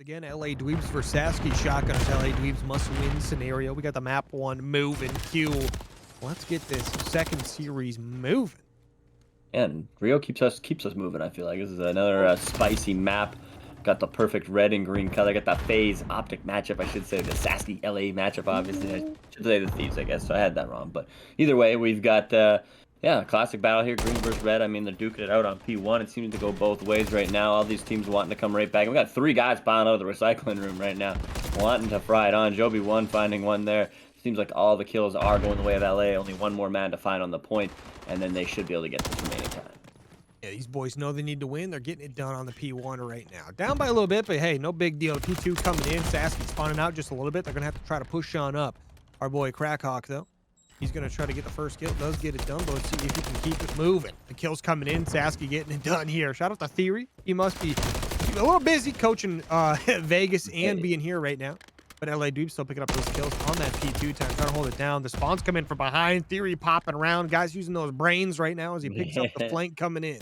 again, LA Dweebs versus Sasky Shotgunners. LA Dweebs must-win scenario. We got the map one moving. Q. Let's get this second series moving. And Rio keeps us moving. I feel like this is another spicy map. Got the perfect red and green color. Got that phase optic matchup. I should say the Sasky LA matchup. Obviously, I should say the Thieves. I guess so. I had that wrong, but either way, we've got yeah, classic battle here. Green versus red. I mean, they're duking it out on P1. It seems to go both ways right now. All these teams wanting to come right back. We got 3 guys piling out of the recycling room right now, wanting to fry it on. Joby one finding one there. Seems like all the kills are going the way of LA. Only one more man to find on the point, and then they should be able to get this remaining time. Yeah, these boys know they need to win. They're getting it done on the P1 right now. Down by a little bit, but hey, no big deal. P2 coming in. Sasky spawning out just a little bit. They're going to have to try to push on up. Our boy Crackhawk, though. He's going to try to get the first kill. Does get it done, but let's see if he can keep it moving. The kill's coming in. Sasky getting it done here. Shout out to Theory. He must be a little busy coaching Vegas and being here right now. But LA Dweebs still picking up those kills on that P2 time, trying to hold it down. The spawns come in from behind. Theory popping around. Guys using those brains right now as he picks up the flank coming in.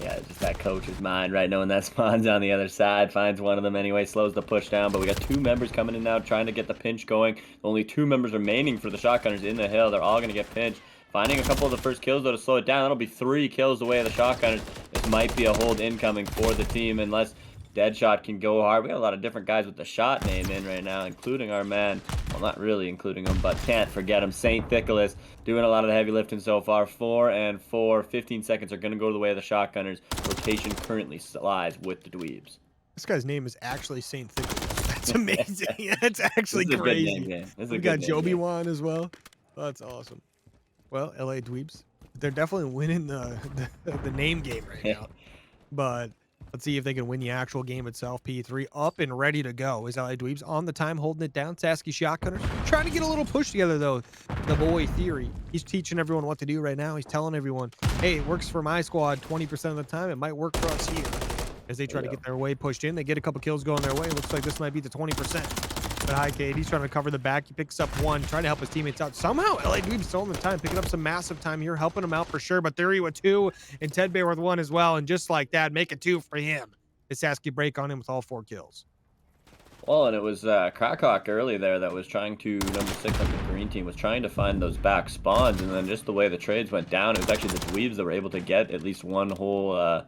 Yeah, just that coach's mind, right? Knowing that spawns on the other side. Finds one of them anyway, slows the push down. But we got 2 members coming in now, trying to get the pinch going. Only 2 members remaining for the Shotgunners in the hill. They're all going to get pinched. Finding a couple of the first kills, though, to slow it down. That'll be 3 kills away of the Shotgunners. This might be a hold incoming for the team, unless Deadshot can go hard. We got a lot of different guys with the shot name in right now, including our man. Well, not really including him, but can't forget him. Saint Nicholas doing a lot of the heavy lifting so far. 4 and 4. 15 seconds are going to go to the way of the Shotgunners. Rotation currently lies with the Dweebs. This guy's name is actually Saint Nicholas. That's amazing. That's actually crazy. We got Joby Wan as well. Oh, that's awesome. Well, LA Dweebs, they're definitely winning the name game right now. But let's see if they can win the actual game itself. P3 up and ready to go. Is LA Dweebs on the time holding it down? Sasky Shotgunners trying to get a little push together, though. The boy Theory, he's teaching everyone what to do right now. He's telling everyone, hey, it works for my squad 20% of the time. It might work for us here. As they try to get their way pushed in, they get a couple kills going their way. Looks like this might be the 20%. But hi, Kate. He's trying to cover the back. He picks up one, trying to help his teammates out. Somehow, LA Dweebs still on the time, picking up some massive time here, helping him out for sure. But Theory with 2 and Ted Bear with 1 as well. And just like that, make it 2 for him. The Sasky break on him with all 4 kills. Well, and it was Crackhawk early there that was trying to, number 6 on the green team, was trying to find those back spawns. And then just the way the trades went down, it was actually the Dweebs that were able to get at least one whole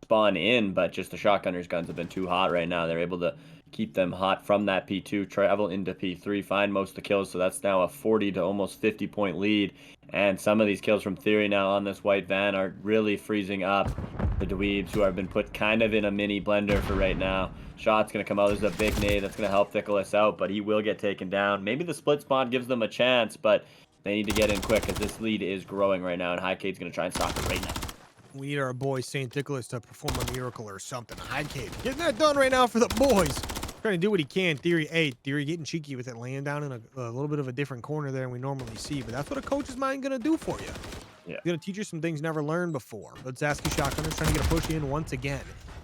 spawn in. But just the Shotgunners' guns have been too hot right now. They're able to keep them hot from that P2, travel into P3, find most of the kills. So that's now a 40 to almost 50 point lead. And some of these kills from Theory now on this white van are really freezing up the Dweebs, who have been put kind of in a mini blender for right now. Shot's going to come out. There's a big nade that's going to help Nicholas out, but he will get taken down. Maybe the split spawn gives them a chance, but they need to get in quick because this lead is growing right now, and Highcade's going to try and stop it right now. We need our boy Saint Nicholas to perform a miracle or something. Highcade getting that done right now for the boys. Trying to do what he can. Theory, Theory getting cheeky with it, laying down in a little bit of a different corner there than we normally see. But that's what a coach's mind going to do for you. Yeah. He's going to teach you some things never learned before. But Sasky Shotgunners trying to get a push in once again.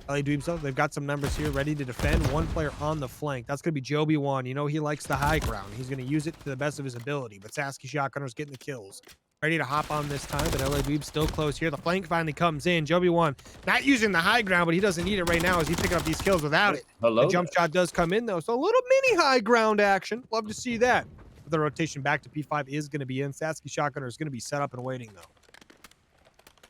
LA Dweebs, they've got some numbers here ready to defend. 1 player on the flank. That's going to be Joby Wan. You know he likes the high ground. He's going to use it to the best of his ability. But Sasky Shotgunners getting the kills. Ready to hop on this time, but LA Dweebs still close here. The flank finally comes in. Joby Wan not using the high ground, but he doesn't need it right now as he's picking up these kills without it. The jump shot does come in, though, so a little mini high ground action. Love to see that. But the rotation back to P5 is going to be in. Sasky Shotgunner is going to be set up and waiting, though.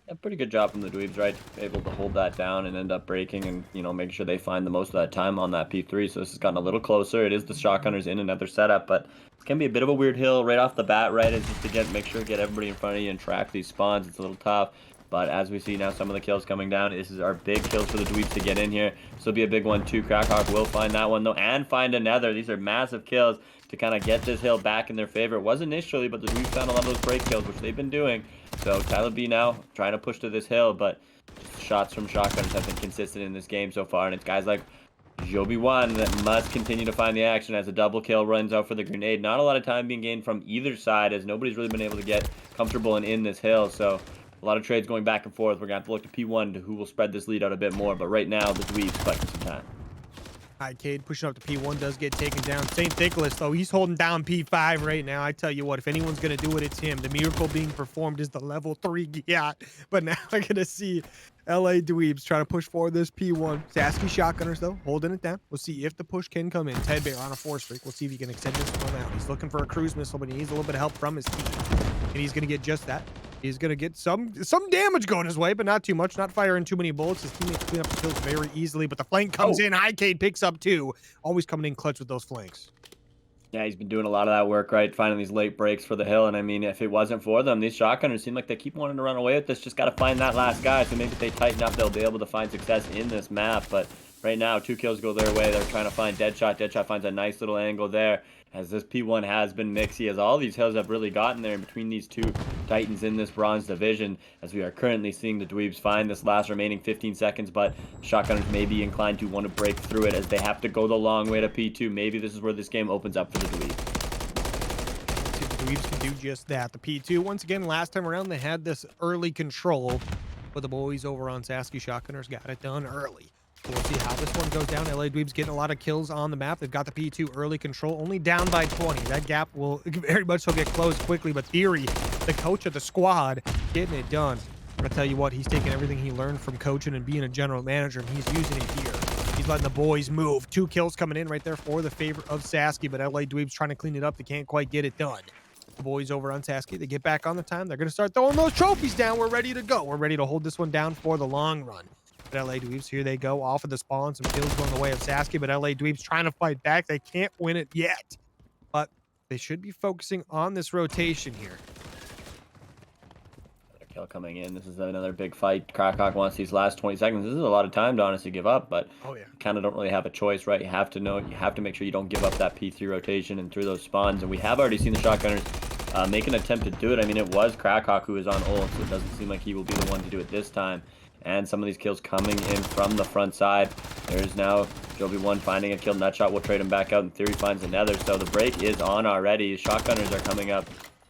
Yeah, pretty good job from the Dweebs, right? Able to hold that down and end up breaking and, you know, making sure they find the most of that time on that P3. So this has gotten a little closer. It is the Shotgunners in another setup, but it's going to be a bit of a weird hill right off the bat, right? It's just to make sure to get everybody in front of you and track these spawns. It's a little tough. But as we see now, some of the kills coming down. This is our big kills for the Dweebs to get in here. This will be a big one, too. Crackhawk will find that one, though, and find another. These are massive kills to kind of get this hill back in their favor. It was initially, but the Dweebs found a lot of those break kills, which they've been doing. So Tyler B now trying to push to this hill, but shots from Shotgunners have been consistent in this game so far. And it's guys like Joby Wan that must continue to find the action as a double kill runs out for the grenade. Not a lot of time being gained from either side as nobody's really been able to get comfortable and in this hill. So a lot of trades going back and forth. We're going to have to look to P1 to who will spread this lead out a bit more. But right now, the Dweebs collecting some time. Cade pushing up to P1 does get taken down. St. Nicholas, though, he's holding down P5 right now. I tell you what, if anyone's going to do it, it's him. The miracle being performed is the level 3 Giat. But now we're going to see LA Dweebs trying to push forward this P1. Sasky Shotgunners, though, holding it down. We'll see if the push can come in. Ted Bear on a 4 streak. We'll see if he can extend this one out. He's looking for a cruise missile, but he needs a little bit of help from his team. And he's going to get just that. He's going to get some damage going his way, but not too much. Not firing too many bullets. His teammates clean up the kills very easily, but the flank comes in. Cade picks up 2. Always coming in clutch with those flanks. Yeah, he's been doing a lot of that work, right? Finding these late breaks for the hill. And I mean, if it wasn't for them, these shotgunners seem like they keep wanting to run away with this. Just got to find that last guy. So maybe if they tighten up, they'll be able to find success in this map. But right now, 2 kills go their way. They're trying to find Deadshot. Deadshot finds a nice little angle there. As this P1 has been mixy, as all these hills have really gotten there in between these 2 titans in this bronze division, as we are currently seeing the Dweebs find this last remaining 15 seconds, but shotgunners may be inclined to want to break through it as they have to go the long way to P2. Maybe this is where this game opens up for the Dweebs. The Dweebs can do just that. The P2, once again, last time around, they had this early control, but the boys over on Sasky Shotgunners got it done early. We'll see how this one goes down. LA Dweebs getting a lot of kills on the map. They've got the P2 early control, only down by 20. That gap will very much so get closed quickly, but Theory, the coach of the squad, getting it done. I'm going to tell you what, he's taking everything he learned from coaching and being a general manager, and he's using it here. He's letting the boys move. 2 kills coming in right there for the favor of Sasky, but LA Dweebs trying to clean it up. They can't quite get it done. The boys over on Sasky, they get back on the time. They're going to start throwing those trophies down. We're ready to go. We're ready to hold this one down for the long run. But LA Dweebs, here they go, off of the spawn. Some kills going the way of Sasky, but LA Dweebs trying to fight back. They can't win it yet, but they should be focusing on this rotation here. Another kill coming in. This is another big fight. Crackhawk wants these last 20 seconds. This is a lot of time to honestly give up, but you kind of don't really have a choice, right? You have to know, you have to make sure you don't give up that P3 rotation and through those spawns. And we have already seen the shotgunners make an attempt to do it. I mean, it was Crackhawk who was on ult, so it doesn't seem like he will be the one to do it this time. And some of these kills coming in from the front side. There's now Joby1 finding a kill. Nutshot will trade him back out, and Theory finds another. So the break is on already. Shotgunners are coming up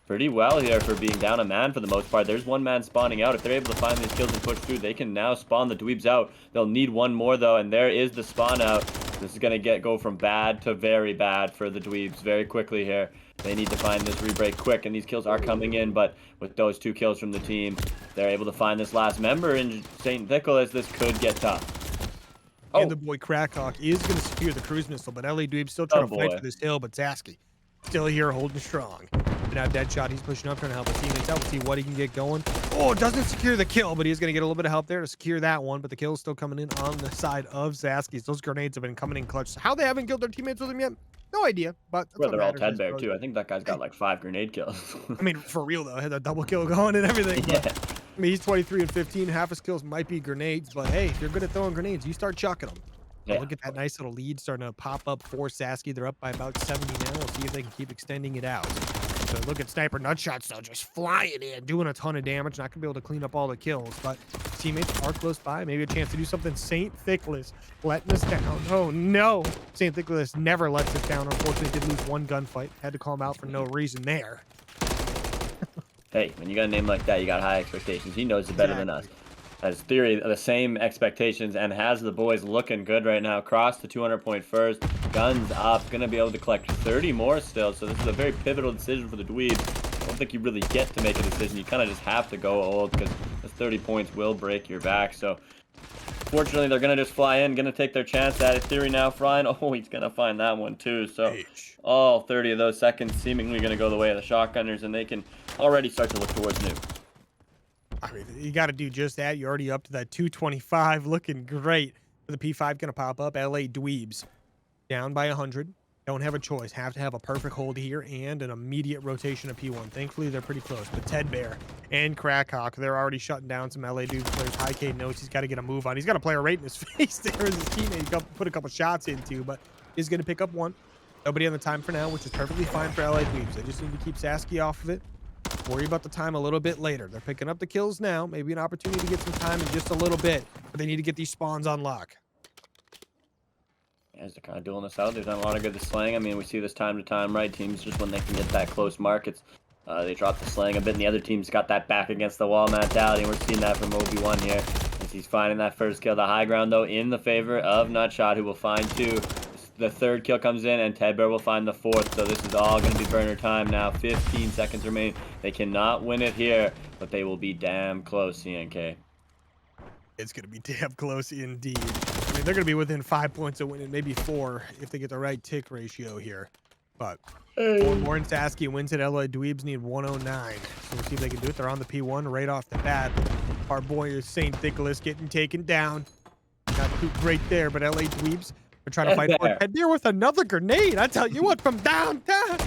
pretty well here for being down a man for the most part. There's 1 man spawning out. If they're able to find these kills and push through, they can now spawn the Dweebs out. They'll need 1 more, though, and there is the spawn out. This is going to go from bad to very bad for the Dweebs very quickly here. They need to find this re-break quick, and these kills are coming in, but with those 2 kills from the team, they're able to find this last member in St. Nicholas. This could get tough. And the boy Crackhawk is going to secure the cruise missile, but LA Dweebs still trying to fight for this hill, but Sasky still here holding strong. And now Deadshot, he's pushing up, trying to help his teammates out. We'll see what he can get going. Oh, doesn't secure the kill, but he's going to get a little bit of help there to secure that one, but the kill is still coming in on the side of Sasky. Those grenades have been coming in clutch. How they haven't killed their teammates with him yet? No idea, but well, they're all Ted Bear too. I think that guy's got like 5 grenade kills. I mean, for real though, had a double kill going and everything. Yeah. But, I mean, he's 23 and 15. Half his kills might be grenades, but hey, if you're good at throwing grenades, you start chucking them. Yeah. Look at that nice little lead starting to pop up for Sasky. They're up by about 70 now. We'll see if they can keep extending it out. So look at Sniper Nutshots though, just flying in, doing a ton of damage. Not gonna be able to clean up all the kills, but teammates are close by. Maybe a chance to do something. St. Nicholas letting us down. Oh no, St. Nicholas never lets us down. Unfortunately, did lose 1 gunfight. Had to call him out for no reason there. Hey, when you got a name like that, you got high expectations. He knows it better than us. Has Theory the same expectations and has the boys looking good right now. Cross the 200-point first. Guns up. Going to be able to collect 30 more still. So this is a very pivotal decision for the Dweebs. I don't think you really get to make a decision. You kind of just have to go old because this 30 points will break your back. So fortunately, they're going to just fly in. Going to take their chance at it. Theory now flying. Oh, he's going to find that one too. So all 30 of those seconds seemingly going to go the way of the Shotgunners, and they can already start to look towards new. I mean, you got to do just that. You're already up to that 225, looking great. The P5 going to pop up. LA Dweebs down by 100. Don't have a choice. Have to have a perfect hold here and an immediate rotation of P1. Thankfully, they're pretty close. But Ted Bear and Crackhawk, they're already shutting down some LA Dweebs players. Cade knows he's got to get a move on. He's got a player right in his face there as his teammate he put a couple shots into, but he's going to pick up 1. Nobody on the time for now, which is perfectly fine for LA Dweebs. They just need to keep Sasky off of it. Worry about the time a little bit later. They're picking up the kills now. Maybe an opportunity to get some time in just a little bit, but they need to get these spawns on lock. As they're kind of dueling this out, they've done a lot of good with slang. I mean, we see this time to time, right? Teams just when they can get that close markets, they drop the slang a bit, and the other team's got that back against the wall mentality, and we're seeing that from MWIII here as he's finding that first kill. The high ground, though, in the favor of Nutshot, who will find 2. the third kill comes in, and Ted Bear will find the fourth. So this is all going to be burner time now. 15 seconds remain. They cannot win it here, but they will be damn close, CNK. It's going to be damn close indeed. I mean, they're going to be within 5 points of winning, maybe 4 if they get the right tick ratio here. But more and Sasky wins it. LA Dweebs need 109. So we'll see if they can do it. They're on the P1 right off the bat. Our boy is St. Nicholas getting taken down. Not too great there, but LA Dweebs are trying to fight for it. Ted Bear with another grenade. I tell you what, from downtown.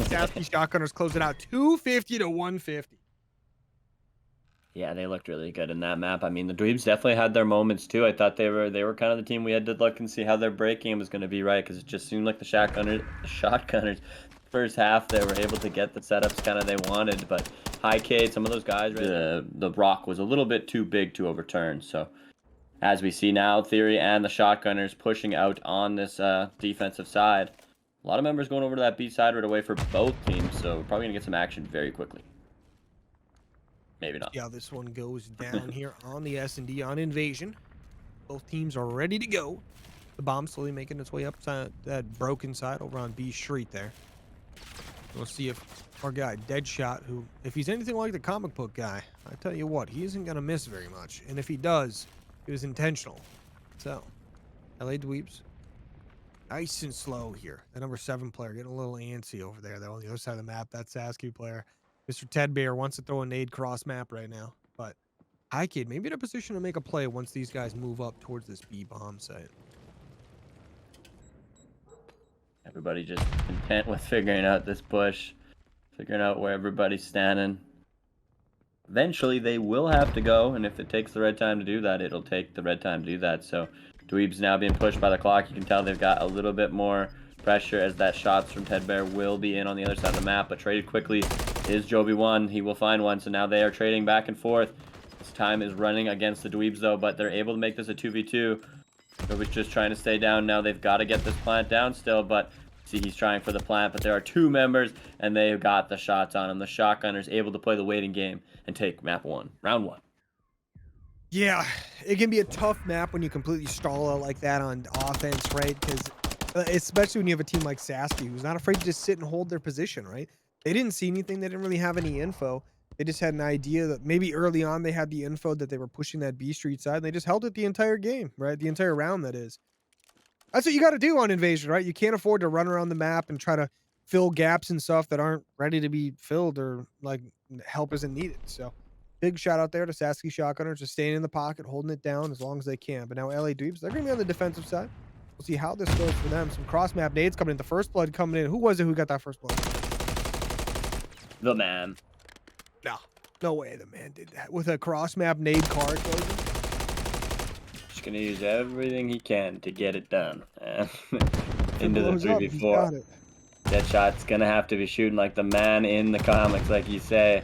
Sasky Shotgunners close it out 250 to 150. Yeah, they looked really good in that map. I mean, the Dweebs definitely had their moments too. I thought they were kind of the team we had to look and see how their break game was going to be, right? Because it just seemed like the Shotgunners, first half they were able to get the setups kind of they wanted, but high K, some of those guys, right, the rock was a little bit too big to overturn. So as we see now, Theory and the Shotgunners pushing out on this defensive side. A lot of members going over to that B side right away for both teams, so we're probably going to get some action very quickly. Maybe not. Yeah, this one goes down here on the S&D on Invasion. Both teams are ready to go. The bomb slowly making its way up that broken side over on B Street there. We'll see if our guy, Deadshot, who, if he's anything like the comic book guy, I tell you what, he isn't going to miss very much. And if he does, it was intentional. So, LA Dweebs, nice and slow here. The number 7 player getting a little antsy over there, though, on the other side of the map. That Sasky player. Mr. Ted Bear wants to throw a nade cross map right now, but High Kid maybe in a position to make a play once these guys move up towards this B bomb site. Everybody just content with figuring out this push, figuring out where everybody's standing. Eventually, they will have to go, and if it takes the right time to do that, it'll take the right time to do that. So, Dweebs now being pushed by the clock. You can tell they've got a little bit more pressure as that shots from Ted Bear will be in on the other side of the map, but traded quickly is Joby1. He will find one, so now they are trading back and forth. This time is running against the Dweebs, though, but they're able to make this a 2v2. Joby's just trying to stay down now. They've got to get this plant down still, but see, he's trying for the plant, but there are 2 members, and they've got the shots on him. The Shotgunners able to play the waiting game and take map 1, round 1. Yeah, it can be a tough map when you completely stall out like that on offense, right? Because especially when you have a team like Sasky, who's not afraid to just sit and hold their position, right? They didn't see anything. They didn't really have any info. They just had an idea that maybe early on they had the info that they were pushing that B Street side, and they just held it the entire game, right? The entire round, that is. That's what you got to do on Invasion, right? You can't afford to run around the map and try to fill gaps and stuff that aren't ready to be filled, or like help isn't needed. So big shout out there to Sasky Shotgunners, just staying in the pocket, holding it down as long as they can. But now LA Dweebs, they're going to be on the defensive side. We'll see how this goes for them. Some cross map nades coming in. The first blood coming in. Who was it who got that first blood? The man. No, no way the man did that with a cross map nade card closing. Just gonna use everything he can to get it done. Into the 3v4. Deadshot's gonna have to be shooting like the man in the comics, like you say,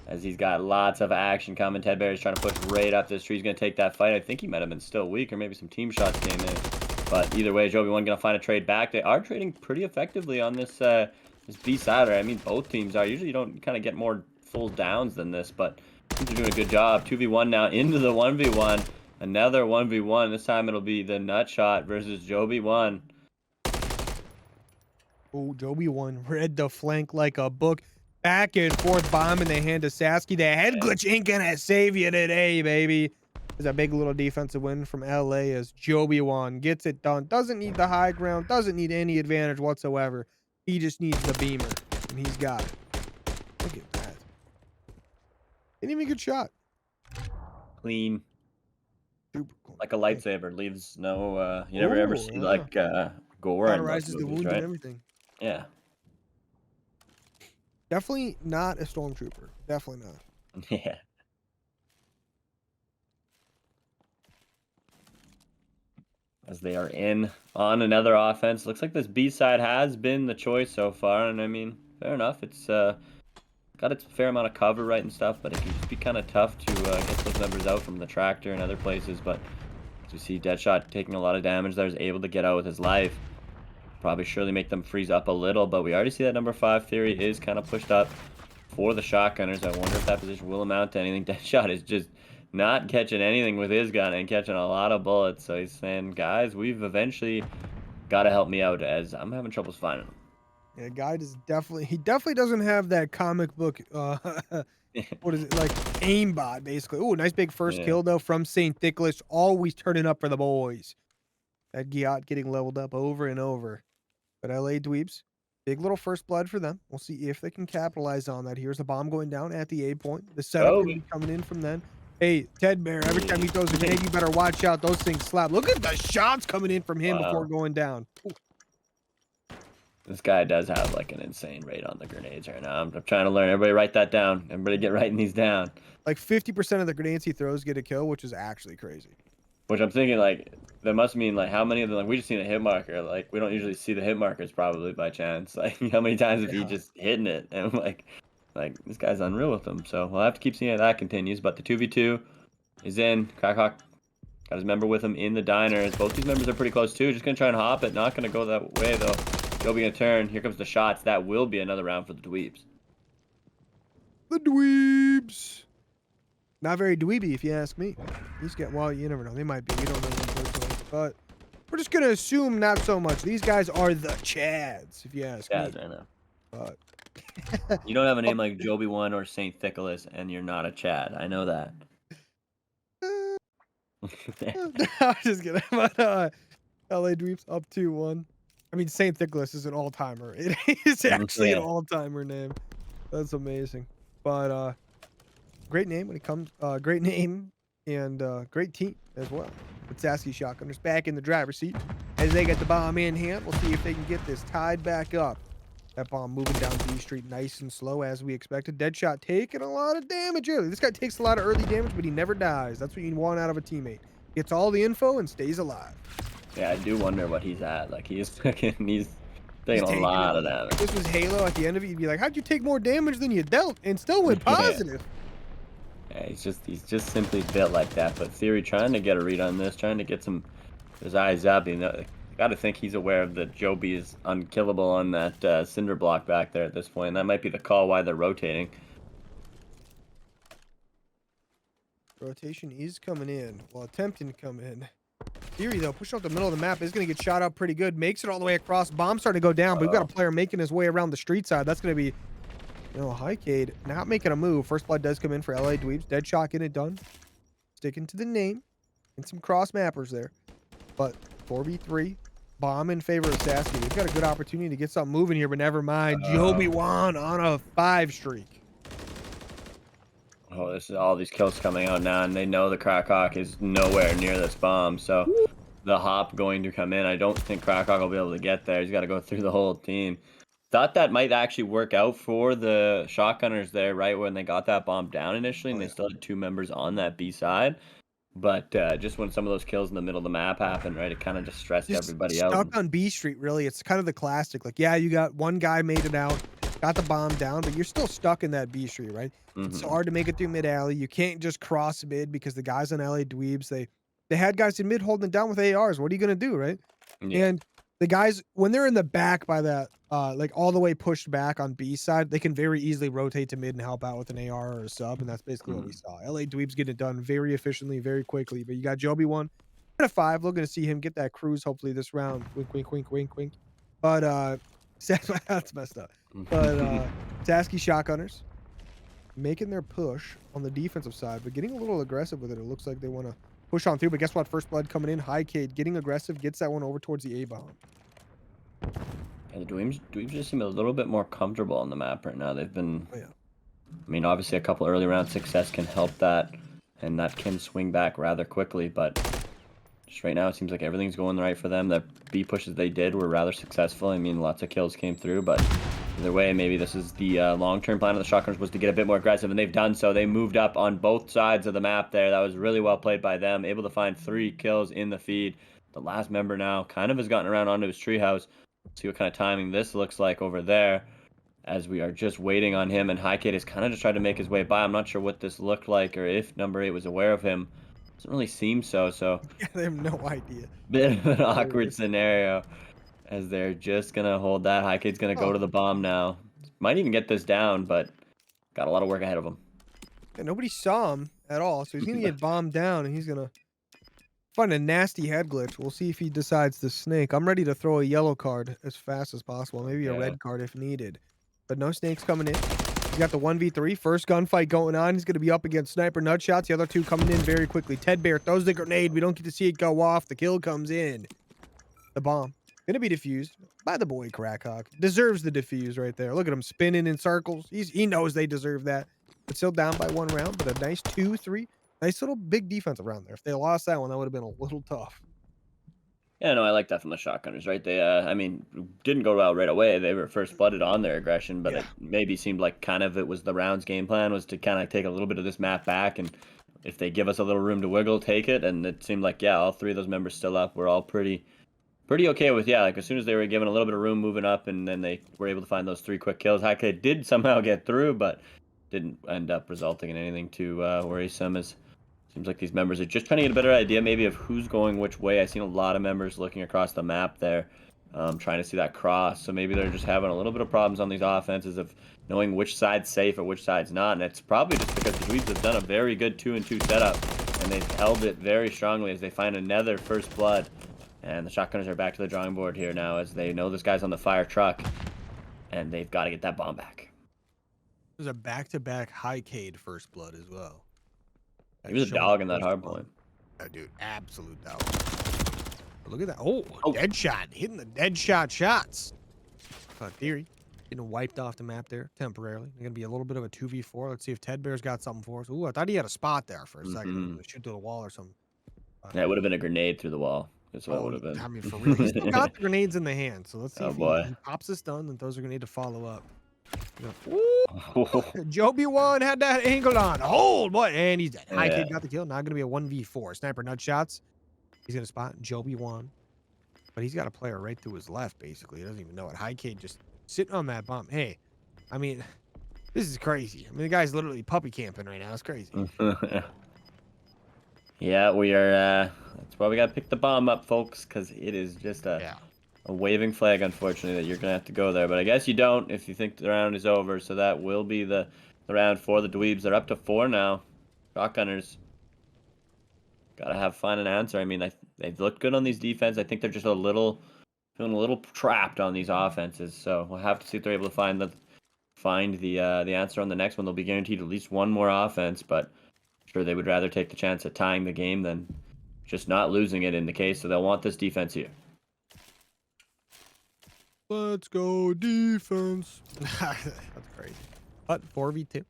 as he's got lots of action coming. Ted Bear is trying to push right up this tree. He's gonna take that fight. I think he might have been still weak, or maybe some team shots came in. But either way, Joby1 gonna find a trade back. They are trading pretty effectively on this this B-sider. I mean, both teams are. Usually you don't kind of get more full downs than this, but teams are doing a good job. 2v1 now into the 1v1. Another 1v1. This time it'll be the Nutshot versus Joby1. Oh, Joby1 read the flank like a book. Back and forth bomb in the hand of Sasky. The head glitch ain't gonna save you today, baby. There's a big little defensive win from LA as Joby1 gets it done. Doesn't need the high ground. Doesn't need any advantage whatsoever. He just needs the beamer, and he's got it. Look at that. Didn't even get shot. Clean. Super cool. Like a lightsaber. Leaves no, you never ever see like gore. Cauterizes the wound, right? And everything. Yeah. Definitely not a stormtrooper. Definitely not. Yeah. As they are in on another offense. Looks like this B side has been the choice so far, and I mean, fair enough. It's got its fair amount of cover, right, and stuff, but it can just be kind of tough to get those members out from the tractor and other places. But as we see, Deadshot taking a lot of damage there, is able to get out with his life. Probably surely make them freeze up a little, but we already see that number 5 Theory is kind of pushed up for the Shotgunners. I wonder if that position will amount to anything. Deadshot is just not catching anything with his gun and catching a lot of bullets. So he's saying, guys, we've eventually Gotta help me out as I'm having troubles finding him. Yeah, guy is he definitely doesn't have that comic book what is it, like, aimbot, basically. Ooh, nice big first Yeah. kill, though, from St. Nicholas, always turning up for the boys. That Giat getting leveled up over and over. But LA Dweebs, big little first blood for them. We'll see if they can capitalize on that. Here's the bomb going down at the A point. The setup Oh, gonna be coming in from then. Hey, Ted Bear, every time he throws a grenade, you better watch out. Those things slap. Look at the shots coming in from him before wow. going down. Ooh. This guy does have like an insane rate on the grenades right now. I'm trying to learn. Everybody write that down. Everybody get writing these down. Like 50% of the grenades he throws get a kill, which is actually crazy. Which I'm thinking like that must mean like how many of them like we just seen a hit marker. Like we don't usually see the hit markers probably by chance. Like how many times have he just hitting it and like this guy's unreal with them. So we'll have to keep seeing how that continues. But the 2v2 is in. Crackhawk got his member with him in the diners. Both these members are pretty close too. Just gonna try and hop it. Not gonna go that way though. Joby gonna turn. Here comes the shots. That will be another round for the Dweebs. The Dweebs. Not very dweeby, if you ask me. He's getting, well, you never know. They might be. We don't know them personally. But we're just going to assume not so much. These guys are the Chads, if you ask me. Chads, I know. But you don't have a name like Joby1 or St. Nicholas, and you're not a Chad. I know that. I'm just kidding. But LA Dweebs up 2-1. I mean, St. Nicholas is an all-timer. It is actually an all-timer name. That's amazing. But great name when it comes, great name and great team as well. But Sasky Shotgunners back in the driver's seat as they get the bomb in hand. We'll see if they can get this tied back up. That bomb moving down B Street nice and slow as we expected. Deadshot taking a lot of damage early. This guy takes a lot of early damage, but he never dies. That's what you want out of a teammate. Gets all the info and stays alive. Yeah, I do wonder what he's at. Like he's taking a lot of damage. If this was Halo at the end of it, you'd be like, how'd you take more damage than you dealt and still went positive? Yeah, he's just simply built like that. But Theory trying to get a read on this, trying to get his eyes up. You know, got to think he's aware of that Joby is unkillable on that cinder block back there at this point. And that might be the call why they're rotating. Rotation is coming in. Well, attempting to come in. Theory, though, push out the middle of the map is going to get shot out pretty good. Makes it all the way across. Bomb's starting to go down, but we've got a player making his way around the street side. That's going to be, Highcade not making a move. First blood does come in for LA Dweebs. Deadshot getting it done. Sticking to the name. And some cross mappers there. But 4v3. Bomb in favor of Sasky. We've got a good opportunity to get something moving here, but never mind. Joby1 on a 5 streak. Oh, this is all these kills coming out now, and they know the Crackhawk is nowhere near this bomb, so the hop going to come in. I don't think Crackhawk will be able to get there. He's got to go through the whole team. Thought that might actually work out for the Shotgunners there, right when they got that bomb down initially, and they still had 2 members on that B side. But just when some of those kills in the middle of the map happened, right, it kind of just stressed everybody out. Stuck on B Street, really. It's kind of the classic. Like, yeah, you got one guy made it out, got the bomb down, but you're still stuck in that B Street, right? It's hard to make it through mid alley. You can't just cross mid because the guys on LA Dweebs, they had guys in mid holding it down with ARs. What are you gonna do, right? Yeah. And the guys, when they're in the back by that, like all the way pushed back on B side, they can very easily rotate to mid and help out with an AR or a sub, and that's basically what we saw. LA Dweebs get it done very efficiently, very quickly. But you got Joby1 at a 5. Looking to see him get that cruise hopefully this round. Wink, wink, wink, wink, wink. But that's messed up. But Sasky Shotgunners making their push on the defensive side, but getting a little aggressive with it. It looks like they want to push on through, but guess what? First blood coming in. Highcade getting aggressive, gets that one over towards the A bomb. And the Dweebs just seem a little bit more comfortable on the map right now. They've been, Oh, yeah. I mean, obviously a couple early round success can help that, and that can swing back rather quickly, but just right now it seems like everything's going right for them. The B pushes they did were rather successful. I mean, lots of kills came through, but either way, maybe this is the long-term plan of the Shotgunners was to get a bit more aggressive, and they've done so. They moved up on both sides of the map there. That was really well played by them, able to find 3 kills in the feed. The last member now kind of has gotten around onto his treehouse. See what kind of timing this looks like over there as we are just waiting on him, and Highcade has kind of just tried to make his way by. I'm not sure what this looked like or if number 8 was aware of him. Doesn't really seem so. Yeah, they have no idea. Bit of an awkward scenario as they're just going to hold that. Highcade's going to go to the bomb now. Might even get this down, but got a lot of work ahead of him. And nobody saw him at all, so he's going to get bombed down, and he's going to Find a nasty head glitch. We'll see if he decides to snake. I'm ready to throw a yellow card as fast as possible. Maybe a red card if needed. But no snakes coming in. He's got the 1v3. First gunfight going on. He's going to be up against Sniper Nutshots. The other two coming in very quickly. Ted Bear throws the grenade. We don't get to see it go off. The kill comes in. The bomb. Going to be defused by the boy Crackhawk. Deserves the defuse right there. Look at him spinning in circles. He knows they deserve that. But still down by 1 round. But a nice 2-3. Nice little big defensive round there. If they lost that one, that would have been a little tough. Yeah, no, I like that from the Shotgunners, right? They, I mean, didn't go out right away. They were first blooded on their aggression, but it maybe seemed like kind of it was the round's game plan was to kind of take a little bit of this map back, and if they give us a little room to wiggle, take it. And it seemed like, yeah, all 3 of those members still up. We're all pretty okay with, yeah, like as soon as they were given a little bit of room moving up, and then they were able to find those 3 quick kills. Hake did somehow get through, but didn't end up resulting in anything too worrisome. As seems like these members are just trying to get a better idea maybe of who's going which way. I've seen a lot of members looking across the map there, trying to see that cross. So maybe they're just having a little bit of problems on these offenses of knowing which side's safe or which side's not. And it's probably just because the Dweebs have done a very good 2-2 setup, and they've held it very strongly as they find another first blood. And the Shotgunners are back to the drawing board here now as they know this guy's on the fire truck, and they've got to get that bomb back. There's a back-to-back High-Cade first blood as well. He was a dog in that hard point. Dude, absolute dog. Look at that. Oh, dead shot. Hitting the dead shot shots. Theory. Getting wiped off the map there temporarily. They're going to be a little bit of a 2v4. Let's see if Ted Bear's got something for us. Ooh, I thought he had a spot there for a second. Shoot through the wall or something. Yeah, it would have been a grenade through the wall. That's what it would have been. I mean, for real. He's still got the grenades in the hand. So let's see if he pops this stun and throws a grenade to follow up. MWIII had that angle on. Hold, boy. And he's dead. High-Cade got the kill. Now going to be a 1v4. Sniper Nutshots. He's going to spot MWIII. But he's got a player right through his left, basically. He doesn't even know it. High-Cade just sitting on that bomb. Hey, I mean, this is crazy. I mean, the guy's literally puppy camping right now. It's crazy. Yeah, we are. That's why we got to pick the bomb up, folks, because it is just a waving flag, unfortunately, that you're going to have to go there. But I guess you don't if you think the round is over. So that will be the round for the Dweebs. They're up to 4 now. Shotgunners. Got to find an answer. I mean, they've looked good on these defense. I think they're just feeling a little trapped on these offenses. So we'll have to see if they're able to find the answer on the next one. They'll be guaranteed at least one more offense, but I'm sure they would rather take the chance of tying the game than just not losing it in the case. So they'll want this defense here. Let's go defense. That's crazy. But 4v2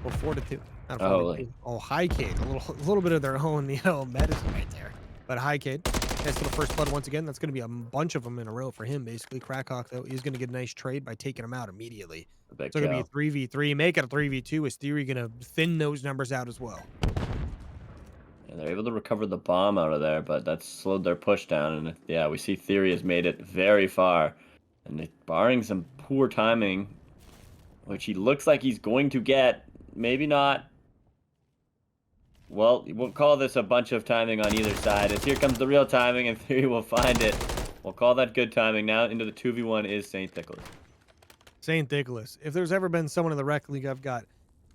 or 4-2. Not 4v2. Oh, High-Cade. A little bit of their own, medicine right there. But High-Cade. Nice little first blood once again. That's going to be a bunch of them in a row for him, basically. Crackhawk, though, he's going to get a nice trade by taking him out immediately. So it's going to be a 3v3. Make it a 3v2. Is Theory going to thin those numbers out as well? Yeah, they're able to recover the bomb out of there, but that's slowed their push down. And yeah, we see Theory has made it very far. And barring some poor timing, which he looks like he's going to get, maybe not. Well, we'll call this a bunch of timing on either side. As here comes the real timing, and Theory will find it. We'll call that good timing. Now into the 2v1 is St. Nicholas. St. Nicholas. If there's ever been someone in the Rec League I've got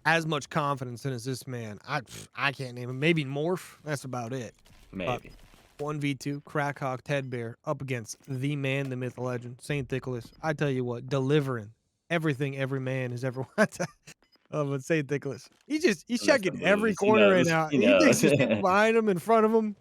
as much confidence in as this man, I can't name him. Maybe Morph. That's about it. Maybe. 1v2, Crackhawk, Ted Bear, up against the man, the myth, the legend, St. Nicholas. I tell you what, delivering everything every man has ever wanted. Oh, but St. Nicholas. He's checking every corner right now. He thinks there's people behind him, in front of him.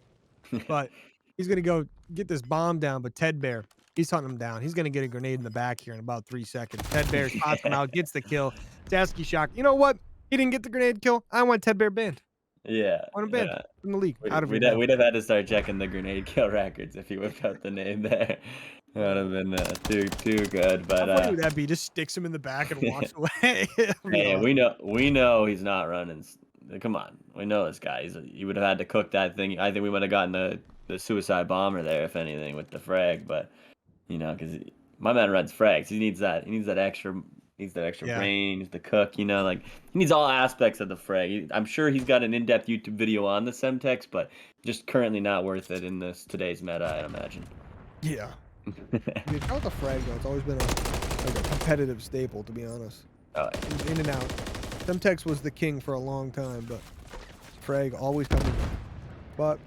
But he's going to go get this bomb down. But Ted Bear, he's hunting him down. He's going to get a grenade in the back here in about 3 seconds. Ted Bear spots him out, gets the kill. Sasky Shock. You know what? He didn't get the grenade kill. I want Ted Bear banned. Yeah. I want him banned from the league. We'd have had to start checking the grenade kill records if he whipped out the name there. That would have been too good. But how funny would that be? Just sticks him in the back and walks away. Hey, we know he's not running. Come on, we know this guy. He would have had to cook that thing. I think we might have gotten the suicide bomber there, if anything, with the frag. But because my man runs frags, he needs that. He needs that extra. Needs that extra brain. Needs the cook. He needs all aspects of the frag. I'm sure he's got an in-depth YouTube video on the Semtex, but just currently not worth it in today's meta, I'd imagine. Yeah. Dude, out the frag though, it's always been a competitive staple, to be honest. Oh, yeah. In and out. Semtex was the king for a long time, but frag always coming. But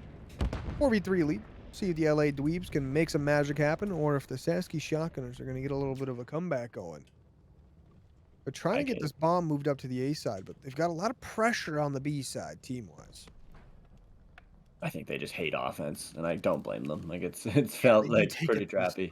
4v3 lead. See if the LA Dweebs can make some magic happen, or if the Sasky Shotgunners are going to get a little bit of a comeback going. They're trying to get this bomb moved up to the A side, but they've got a lot of pressure on the B side, team-wise. I think they just hate offense, and I don't blame them. Like it's felt like pretty trappy.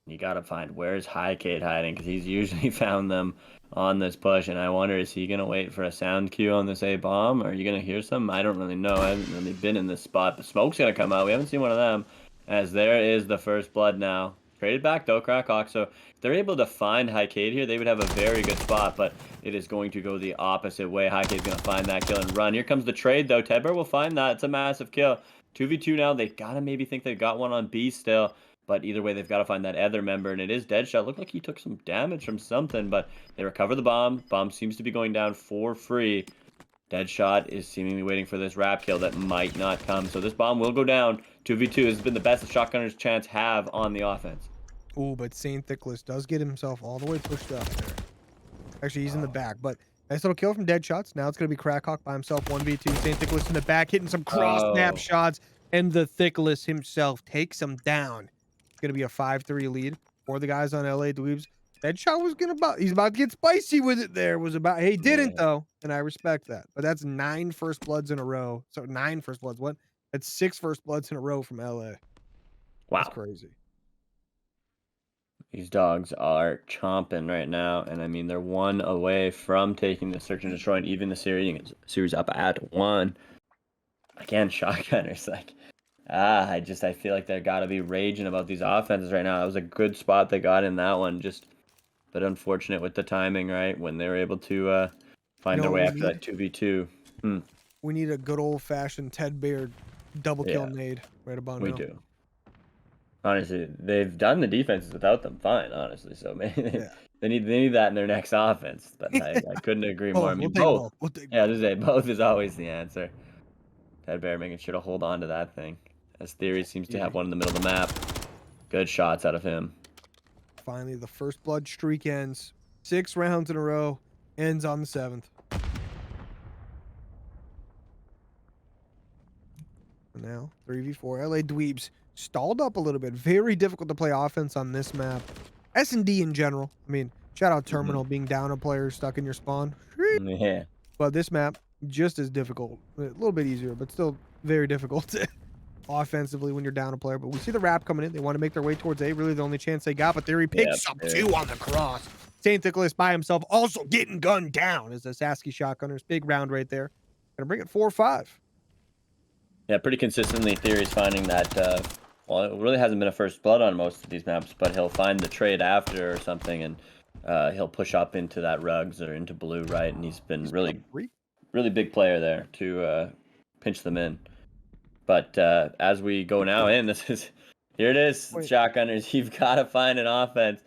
You gotta find where's Highcade hiding, because he's usually found them on this push, and I wonder, is he gonna wait for a sound cue on this A bomb, or are you gonna hear some? I don't really know. I haven't really been in this spot. The smoke's gonna come out. We haven't seen one of them, as there is the first blood now. Traded back though, Crackhawk. So if they're able to find Highcade here, they would have a very good spot, but it is going to go the opposite way. Highcade's gonna find that kill and run. Here comes the trade though. Tedbear will find that. It's a massive kill. 2v2 now. They gotta maybe think they've got one on B still. But either way, they've got to find that other member, and it is Deadshot. Looked like he took some damage from something, but they recover the bomb. Bomb seems to be going down for free. Deadshot is seemingly waiting for this wrap kill that might not come. So this bomb will go down. 2v2 has been the best the Shotgunners chance have on the offense. Ooh, but Saint Thickless does get himself all the way pushed up there. Actually, he's in the back, but nice little kill from Deadshots. Now it's going to be Crackhawk by himself, 1v2. Saint Thickless in the back, hitting some cross-snap shots, and the Thickless himself takes him down. Going to be a 5-3 lead for the guys on LA Dweebs. That shot was he's about to get spicy with it there. He didn't though, and I respect that. But that's 9 first bloods in a row. So 9 first bloods. What? That's 6 first bloods in a row from LA. Wow. That's crazy. These dogs are chomping right now, and I mean they're 1 away from taking the search and destroy, and even the series up at 1. Again, Shotgunners like. I feel like they've got to be raging about these offenses right now. That was a good spot they got in that one. Just a bit unfortunate with the timing, right? When they were able to find their way after that 2v2. We need a good old-fashioned Tedbear double kill nade right about now. We do. Honestly, they've done the defenses without them fine, honestly. So maybe they need that in their next offense. But I couldn't agree more. I mean, both. Both is always the answer. Tedbear making sure to hold on to that thing. As Theory seems to have one in the middle of the map. Good shots out of him. Finally, the first blood streak ends. 6 rounds in a row. Ends on the 7th. And now, 3v4. LA Dweebs stalled up a little bit. Very difficult to play offense on this map. S&D in general. I mean, shout out Terminal being down a player stuck in your spawn. Yeah. But this map, just as difficult. A little bit easier, but still very difficult offensively when you're down a player. But we see the wrap coming in. They want to make their way towards A. Really the only chance they got, but Theory picks up 2 on the cross. Saint Thickless by himself also getting gunned down as the Sasky Shotgunners. Big round right there. Gonna bring it 4-5. Yeah, pretty consistently Theory's finding that, well, it really hasn't been a first blood on most of these maps, but he'll find the trade after or something, and he'll push up into that rugs or into blue, right? And he's been really big player there to pinch them in. But as we go now in, here it is, Shotgunners. You've got to find an offense.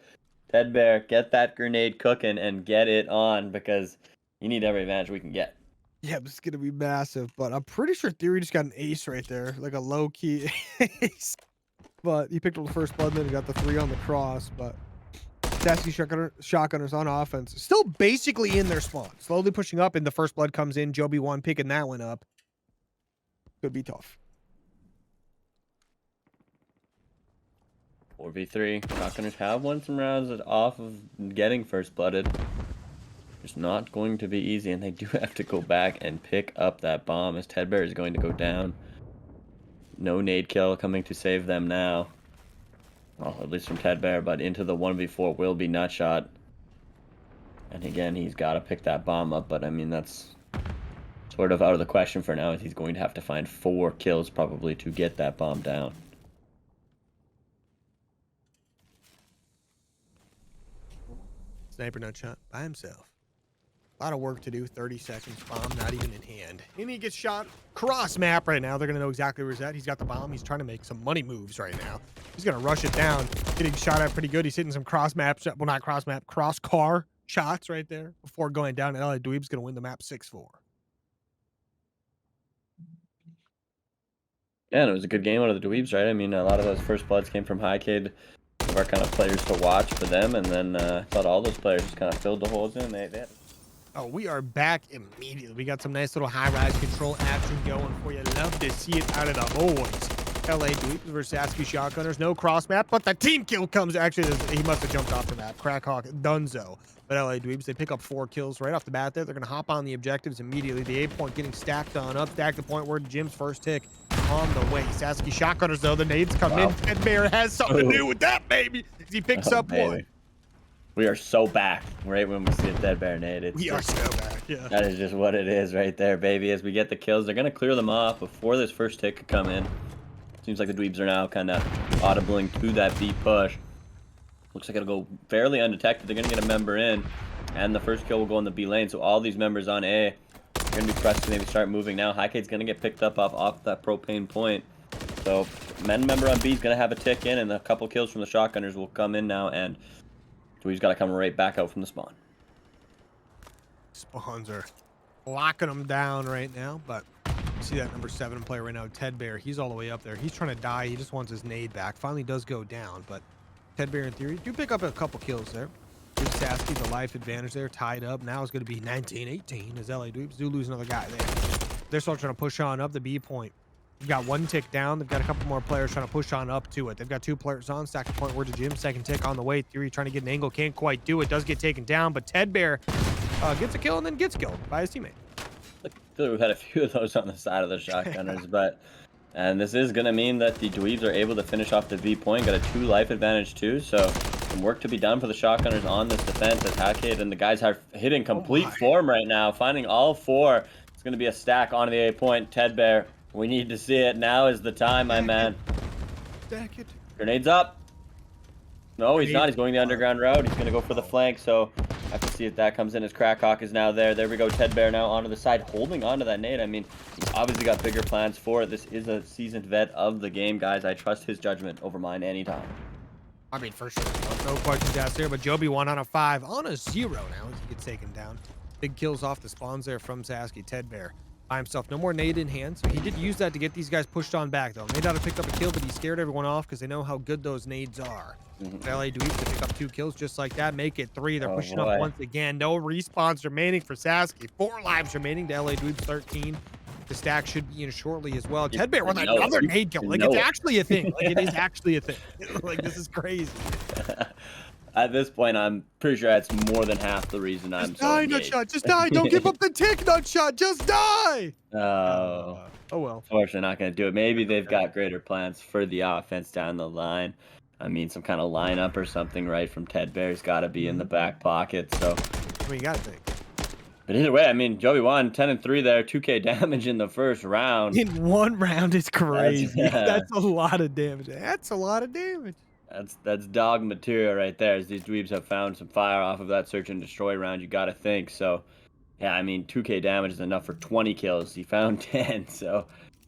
Tedbear, get that grenade cooking and get it on, because you need every advantage we can get. Yeah, this is going to be massive, but I'm pretty sure Theory just got an ace right there, like a low-key ace. But he picked up the first blood, then he got the 3 on the cross, but Sasky Shotgunners on offense. Still basically in their spawn. Slowly pushing up, and the first blood comes in. Joby 1 picking that one up. Could be tough. 4v3. Shotgunners have won some rounds off of getting first blooded. It's not going to be easy, and they do have to go back and pick up that bomb as Tedbear is going to go down. No nade kill coming to save them now. Well, at least from Tedbear, but into the 1v4 will be Nutshot. And again, he's got to pick that bomb up, but I mean, that's sort of out of the question for now, as he's going to have to find 4 kills probably to get that bomb down. Sniper Nutshot by himself. A lot of work to do. 30 seconds. Bomb not even in hand. And he gets shot cross map right now. They're going to know exactly where he's at. He's got the bomb. He's trying to make some money moves right now. He's going to rush it down. Getting shot at pretty good. He's hitting some cross map. Well, not cross map. Cross car shots right there before going down. And LA Dweeb's going to win the map 6-4. Yeah, and it was a good game out of the Dweebs, right? I mean, a lot of those first bloods came from Highcade, of our kind of players to watch for them. And then I thought all those players just kind of filled the holes in. They had Oh, we are back immediately. We got some nice little high-rise control action going for you. Love to see it out of the boys. LA Dweebs versus Sasky Shotgunners. No cross map, but the team kill comes. Actually, he must have jumped off the map. Crackhawk, Dunzo. But LA Dweebs, they pick up 4 kills right off the bat there. They're going to hop on the objectives immediately. The A point getting stacked on up. Stack the point where Jim's first tick on the way. Sasky Shotgunners, though, the nades come in. Ted Bear has something to do with that, baby. He picks up one. We are so back right when we see a dead bear nade. We are so back, yeah. That is just what it is right there, baby. As we get the kills, they're going to clear them off before this first tick could come in. Seems like the Dweebs are now kind of audibling to that B push. Looks like it'll go fairly undetected. They're going to get a member in, and the first kill will go in the B lane. So all these members on A are going to be pressed to maybe start moving now. Highcade's going to get picked up off that propane point. So member on B is going to have a tick in, and a couple kills from the Shotgunners will come in now, and Dweebs got to come right back out from the spawn. Spawns are locking them down right now, but you see that number 7 player right now, Ted Bear. He's all the way up there. He's trying to die. He just wants his nade back. Finally does go down, but Ted Bear, in theory, do pick up a couple kills there. Gives Sasky the life advantage there, tied up. Now it's going to be 19-18 as LA Dweebs do lose another guy there. They're still trying to push on up the B point. They've got 1 tick down. They've got a couple more players trying to push on up to it. They've got 2 players on. Stack the point word to Jim. Second tick on the way. Theory trying to get an angle. Can't quite do it. Does get taken down, but Ted Bear gets a kill and then gets killed by his teammate. I feel like we've had a few of those on the side of the Shotgunners, and this is going to mean that the Dweebs are able to finish off the V point. Got a 2 life advantage too, so some work to be done for the Shotgunners on this defense as Hackade and the guys are hitting complete form right now, finding all 4. It's going to be a stack onto the A point. Ted Bear, we need to see it. Now is the time, my man. Stack it. Grenades up. No, he's not. He's going the underground route. He's going to go for the flank, so I have to see if that comes in as Crackhawk is now there. There we go. Ted Bear now onto the side, holding onto that nade. I mean, he's obviously got bigger plans for it. This is a seasoned vet of the game, guys. I trust his judgment over mine anytime. I mean, for sure. No questions asked there, but Joby 1 on a 5 on a 0 now as he gets taken down. Big kills off the spawns there from Sasky. Ted Bear by himself. No more nade in hand, so he did use that to get these guys pushed on back, though. May not have picked up a kill, but he scared everyone off because they know how good those nades are. LA Dweebs to pick up 2 kills just like that, make it 3. They're pushing up once again. No respawns remaining for Sasky. 4 lives remaining to LA Dweebs 13. The stack should be in shortly as well. Ted Bear with another nade kill. Like, it's actually a thing. Like, it is actually a thing. Like, this is crazy. At this point, I'm pretty sure that's more than half the reason I'm so engaged. Nutshot. Just die. Don't give up the tick, Nutshot. Just die. Oh well. Unfortunately, not going to do it. Maybe they've got greater plans for the offense down the line. I mean, some kind of lineup or something, right, from Ted Bear's got to be in the back pocket. So, I mean, you got to think. But either way, I mean, Joey won 10-3 there, 2K damage in the first round. In 1 round is crazy. That's a lot of damage. That's a lot of damage. That's dog material right there, as these Dweebs have found some fire off of that search and destroy round, you got to think. So, yeah, I mean, 2K damage is enough for 20 kills. He found 10, so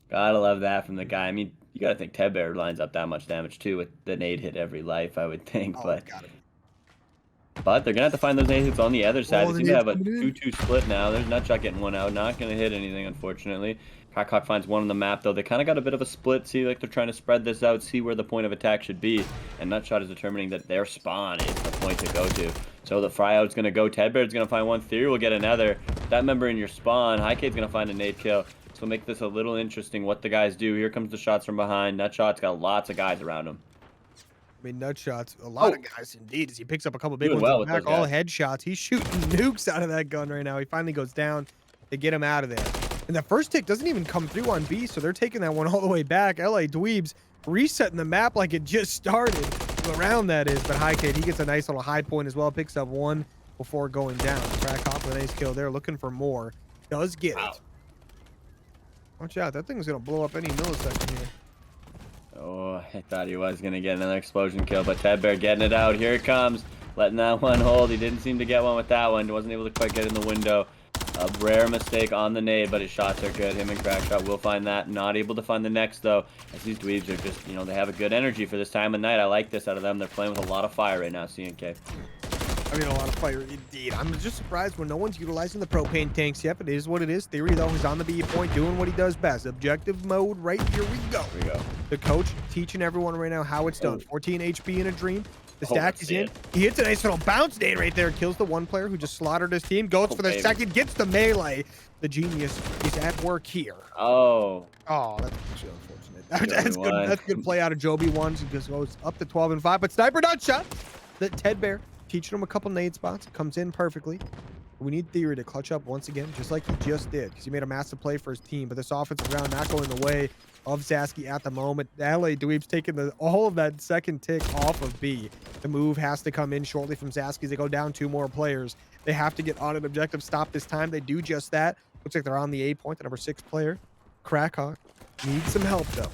gotta love that from the guy. I mean, you got to think Ted Bear lines up that much damage, too, with the nade hit every life, I would think. But they're going to have to find those nade hits on the other side. They seem to have a 2-2 split now. There's Nutshot getting 1 out. Not going to hit anything, unfortunately. Crackhawk finds 1 on the map, though. They kind of got a bit of a split. See, like, they're trying to spread this out, see where the point of attack should be. And Nutshot is determining that their spawn is the point to go to. So the fry out's going to go. Ted Bear's going to find 1. Theory will get another. That member in your spawn. Highcade's going to find a nade kill. So make this a little interesting what the guys do. Here comes the shots from behind. Nutshot's got lots of guys around him. I mean, Nutshot's a lot of guys indeed as he picks up a couple big ones on the back. All headshots. He's shooting nukes out of that gun right now. He finally goes down. They get him out of there. And the first tick doesn't even come through on B, so they're taking that one all the way back. LA Dweebs resetting the map like it just started. Around that is, but Highcade, he gets a nice little high point as well. Picks up 1 before going down. Crackhawk with a nice kill there, looking for more. Does get it. Watch out, that thing's gonna blow up any millisecond here. Oh, I thought he was gonna get another explosion kill, but Ted Bear getting it out. Here it comes. Letting that one hold. He didn't seem to get one with that one. He wasn't able to quite get in the window. A rare mistake on the nade, but his shots are good. Him and Crackshot will find that. Not able to find the next, though, as these Dweebs are just, you know, they have a good energy for this time of night. I like this out of them. They're playing with a lot of fire right now, CNK. I mean, a lot of fire indeed. I'm just surprised when no one's utilizing the propane tanks yet, but it is what it is. Theory, though, he's on the B point doing what he does best. Objective mode, right here we go. Here we go. The coach teaching everyone right now how it's done. 14 HP in a dream. The stack is in. He hits a nice little bounce nade right there. Kills the one player who just slaughtered his team. Goes for the second. Gets the melee. The genius is at work here. Oh, that's actually unfortunate. That's good. That's good play out of MWIII. He just goes up to 12 and 5. But sniper dot shot. The Ted Bear teaching him a couple nade spots. Comes in perfectly. We need Theory to clutch up once again, just like he just did, because he made a massive play for his team. But this offensive round not going the way of Sasky at the moment. The LA Dweebs taking all of that second tick off of B. The move has to come in shortly from Sasky. They go down 2 more players. They have to get on an objective stop this time. They do just that. Looks like they're on the A point, the number 6 player. Crackhawk needs some help, though.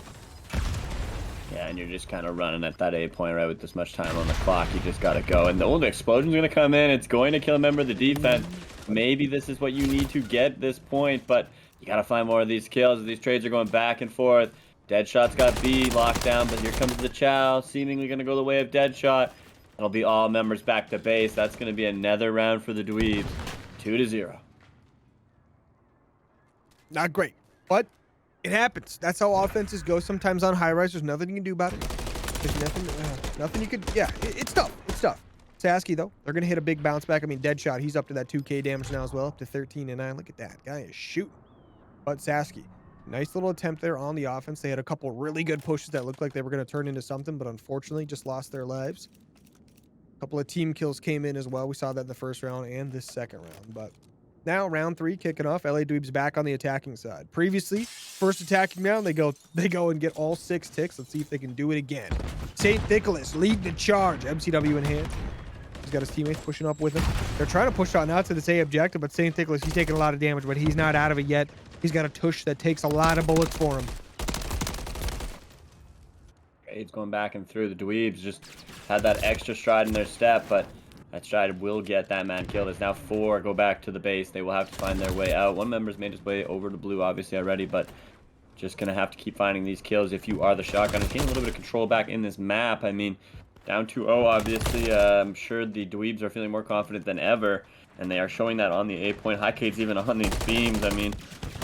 Yeah, and you're just kind of running at that A point, right, with this much time on the clock. You just got to go. And the old explosion's going to come in. It's going to kill a member of the defense. Maybe this is what you need to get this point, but you got to find more of these kills. These trades are going back and forth. Deadshot's got B locked down, but here comes the Chow, seemingly going to go the way of Deadshot. It'll be all members back to base. That's going to be another round for the Dweebs. 2-0. Not great, but it happens. That's how offenses go sometimes on high rise. There's nothing you can do about it. There's nothing you could. Yeah, it's tough. It's tough. Sasky, though, they're going to hit a big bounce back. I mean, Deadshot, he's up to that 2K damage now as well, up to 13 and 9. Look at that. Guy is shooting. But Sasky, nice little attempt there on the offense. They had a couple really good pushes that looked like they were going to turn into something, but unfortunately just lost their lives. A couple of team kills came in as well. We saw that in the first round and this second round. But now round 3 kicking off. LA Dweebs back on the attacking side. Previously, first attacking round, they go and get all 6 ticks. Let's see if they can do it again. St. Nicholas lead the charge. MCW in hand. He's got his teammates pushing up with him. They're trying to push on out to the A objective, but St. Nicholas, he's taking a lot of damage, but he's not out of it yet. He's got a tush that takes a lot of bullets for him. It's going back and through. The Dweebs just had that extra stride in their step, but that stride will get that man killed. There's now 4 go back to the base. They will have to find their way out. One member's made his way over to blue, obviously, already, but just going to have to keep finding these kills if you are the shotgunner. Getting a little bit of control back in this map. I mean, down 2-0, obviously. I'm sure the Dweebs are feeling more confident than ever, and they are showing that on the A point. Highcade's even on these beams. I mean,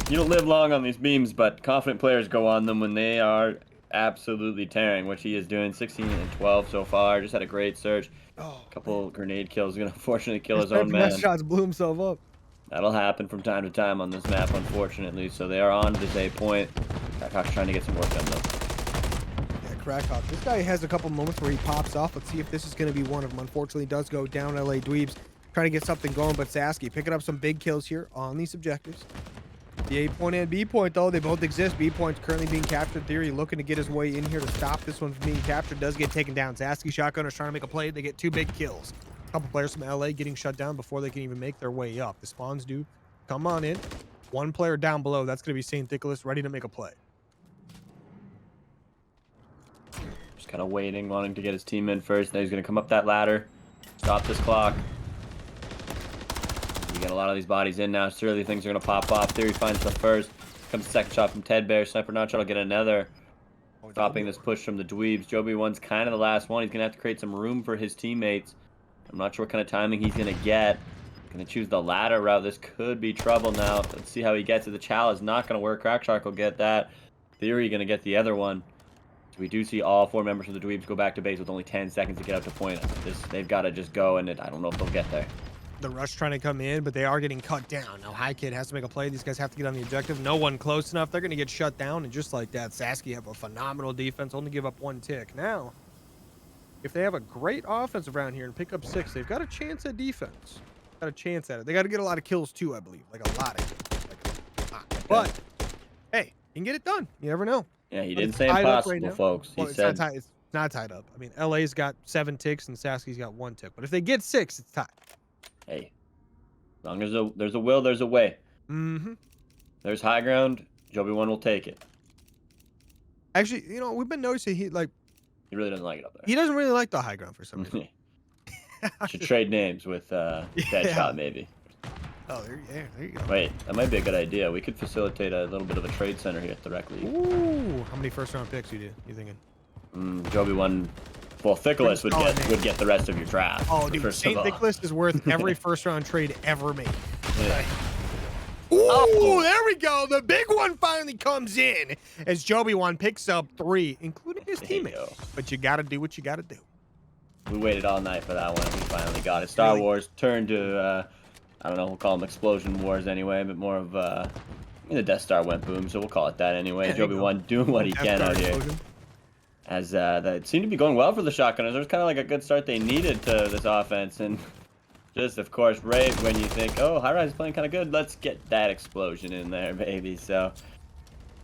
you don't live long on these beams, but confident players go on them when they are absolutely tearing, which he is doing. 16 and 12 so far. Just had a great search. A couple grenade kills. Gonna unfortunately kill his own man. Shots blew himself up. That'll happen from time to time on this map, unfortunately. So they are on to this A point. Crackhawk's trying to get some work done, though. Crackhawk. This guy has a couple moments where he pops off. Let's see if this is going to be one of them. Unfortunately, does go down. LA Dweebs trying to get something going, but Sasky picking up some big kills here on these objectives. The A point and B point, though, they both exist. B point's currently being captured. Theory looking to get his way in here to stop this one from being captured. Does get taken down. Sasky Shotgunners trying to make a play. They get 2 big kills. A couple players from LA getting shut down before they can even make their way up. The spawns do come on in. 1 player down below. That's going to be St. Nicholas ready to make a play. Just kind of waiting, wanting to get his team in first. Now he's going to come up that ladder, stop this clock. You get a lot of these bodies in now. Surely things are going to pop off. Theory finds the first. Comes the second shot from Ted Bear. Sniper not trying to get another. Stopping this push from the Dweebs. MWIII's kind of the last one. He's going to have to create some room for his teammates. I'm not sure what kind of timing he's going to get. Going to choose the ladder route. This could be trouble now. Let's see how he gets it. The Chow is not going to work. Crackshark will get that. Theory going to get the other one. So we do see all 4 members of the Dweebs go back to base with only 10 seconds to get up to point. They've got to just go, and I don't know if they'll get there. The rush trying to come in, but they are getting cut down. Now, Highkid has to make a play. These guys have to get on the objective. No one close enough. They're going to get shut down, and just like that, Sasky have a phenomenal defense, only give up 1 tick. Now, if they have a great offense around here and pick up 6, they've got a chance at defense. Got a chance at it. They got to get a lot of kills, too, I believe. Like, a lot of kills. Like, a lot. But, hey, you can get it done. You never know. Yeah, he didn't say impossible, right, folks. He said it's not tied up. I mean, LA's got 7 ticks and Sasky's got 1 tick. But if they get 6, it's tied. Hey, as long as there's a will, there's a way. Mm-hmm. There's high ground. MWIII will take it. Actually, you know, we've been noticing he really doesn't like it up there. He doesn't really like the high ground for some reason. Should trade names with Deadshot, maybe. Oh, there you go. Wait, that might be a good idea. We could facilitate a little bit of a trade center here at the rec league. Ooh, how many first-round picks you thinking? MWIII. Well, Nicholas would get the rest of your draft. Oh, dude, St. Nicholas is worth every first-round trade ever made. Yeah. Ooh, there we go. The big one finally comes in as MWIII picks up 3, including his teammate. But you got to do what you got to do. We waited all night for that one, and we finally got it. Star Wars turned to, I don't know, we'll call them Explosion Wars anyway, but more of, I mean, the Death Star went boom, so we'll call it that anyway. Yeah, Joby1 doing what he can out here. As that seemed to be going well for the Shotgunners. There was kind of like a good start they needed to this offense, and just, of course, right when you think, oh, High Rise is playing kind of good, let's get that explosion in there, baby. So,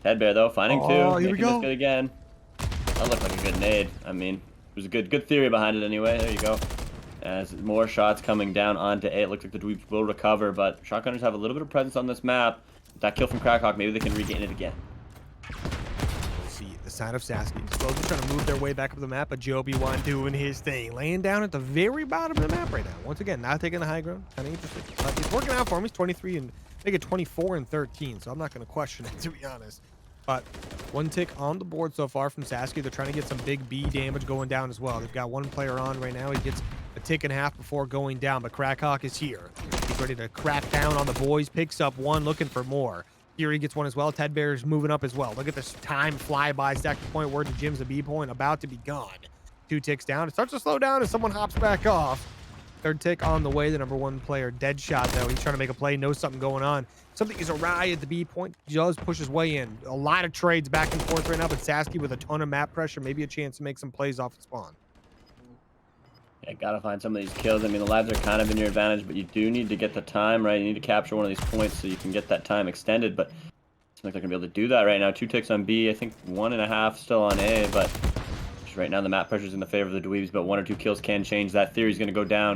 Ted Bear, though, finding two, making this good again. That looked like a good nade. I mean, it was a good theory behind it anyway. There you go. As more shots coming down onto A, it looks like the Dweebs will recover, but Shotgunners have a little bit of presence on this map. With that kill from Crackhawk, maybe they can regain it again. The sign of Sasky. Slowly trying to move their way back up the map, but Joby1 doing his thing. Laying down at the very bottom of the map right now. Once again, not taking the high ground. Kind of interesting. He's working out for him. He's 23 and make it 24 and 13, so I'm not going to question it, to be honest. But one tick on the board so far from Sasky. They're trying to get some big B damage going down as well. They've got one player on right now. He gets a tick and a half before going down, but Crackhawk is here. He's ready to crack down on the boys. Picks up one, looking for more. Fury gets one as well. Ted Bear's moving up as well. Look at this time fly by. Stack the point. Word to Jim's a B point. About to be gone. 2 ticks down. It starts to slow down as someone hops back off. Third tick on the way. The number 1 player, Deadshot, though. He's trying to make a play. Knows something going on. Something is awry at the B point. Does push his way in. A lot of trades back and forth right now, but Sasky with a ton of map pressure. Maybe a chance to make some plays off the spawn. Yeah, gotta find some of these kills. I mean, the lives are kind of in your advantage, but you do need to get the time, right? You need to capture one of these points so you can get that time extended, but it's not like they're gonna be able to do that right now. 2 ticks on B, I think 1.5 still on A, but right now the map pressure's in the favor of the Dweebs, but 1 or 2 kills can change. That theory's gonna go down.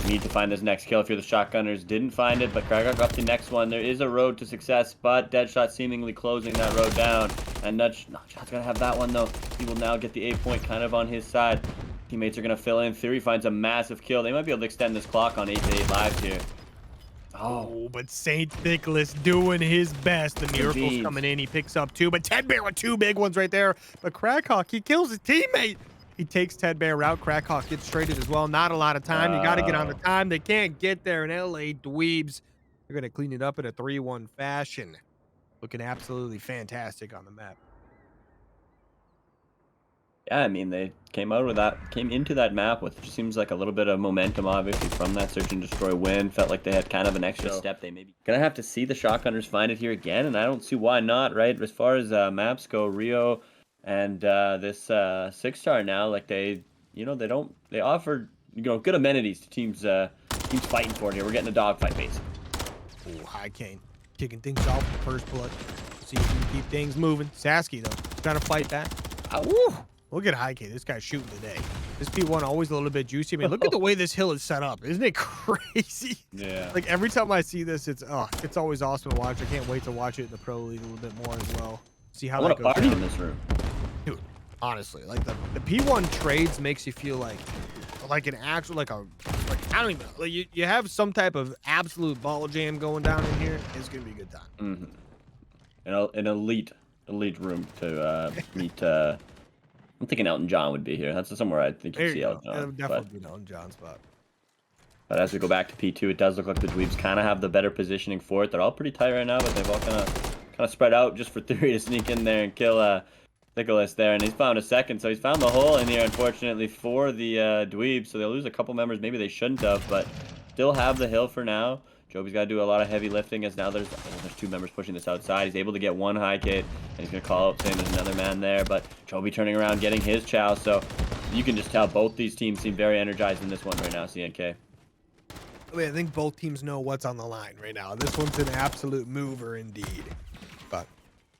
You need to find this next kill if you're the Shotgunners. Didn't find it, but Crackhawk got the next one. There is a road to success, but Deadshot seemingly closing that road down. And Nutshot's gonna have that one, though. He will now get the A point kind of on his side. Teammates are going to fill in. Theory finds a massive kill. They might be able to extend this clock on 8-8 lives here. Oh, but St. Nicholas doing his best. The Miracle's coming in. He picks up 2, but Ted Bear with 2 big ones right there. But Crackhawk, he kills his teammate. He takes Ted Bear out. Crackhawk gets traded as well. Not a lot of time. You got to get on the time. They can't get there in LA Dweebs. They're going to clean it up in a 3-1 fashion. Looking absolutely fantastic on the map. Yeah, I mean, they came into that map with just seems like a little bit of momentum, obviously, from that search and destroy win. Felt like they had kind of an extra step. They maybe gonna have to see the Shotgunners find it here again, and I don't see why not, right? As far as maps go, Rio and this 6-star now, like they offer, good amenities to teams fighting for it here. We're getting a dogfight, basically. Oh, High Kane kicking things off with the first blood. See if we can keep things moving. Sasky, though, trying to fight back. Woo! Look at High K. This guy's shooting today. This P1 always a little bit juicy. I mean, look at the way this hill is set up. Isn't it crazy? Yeah. Like every time I see this, it's always awesome to watch. I can't wait to watch it in the Pro League a little bit more as well. See how that goes. What a party in this room. Dude, honestly, like the P1 trades makes you feel like an actual I don't even know. Like you have some type of absolute ball jam going down in here. It's gonna be a good time. An elite room to meet. I'm thinking Elton John would be here. That's somewhere I think you'd see Elton John. It would definitely be an Elton John spot. But as we go back to P2, it does look like the Dweebs kind of have the better positioning for it. They're all pretty tight right now, but they've all kind of spread out just for Theory to sneak in there and kill Nicholas there. And he's found a second, so he's found the hole in here, unfortunately, for the Dweebs. So they'll lose a couple members. Maybe they shouldn't have, but still have the hill for now. Joby's got to do a lot of heavy lifting as now there's 2 members pushing this outside. He's able to get 1 high kid, and he's going to call out saying there's another man there. But Joby turning around, getting his chow. So you can just tell both these teams seem very energized in this one right now, CNK. I mean, I think both teams know what's on the line right now. This one's an absolute mover indeed. But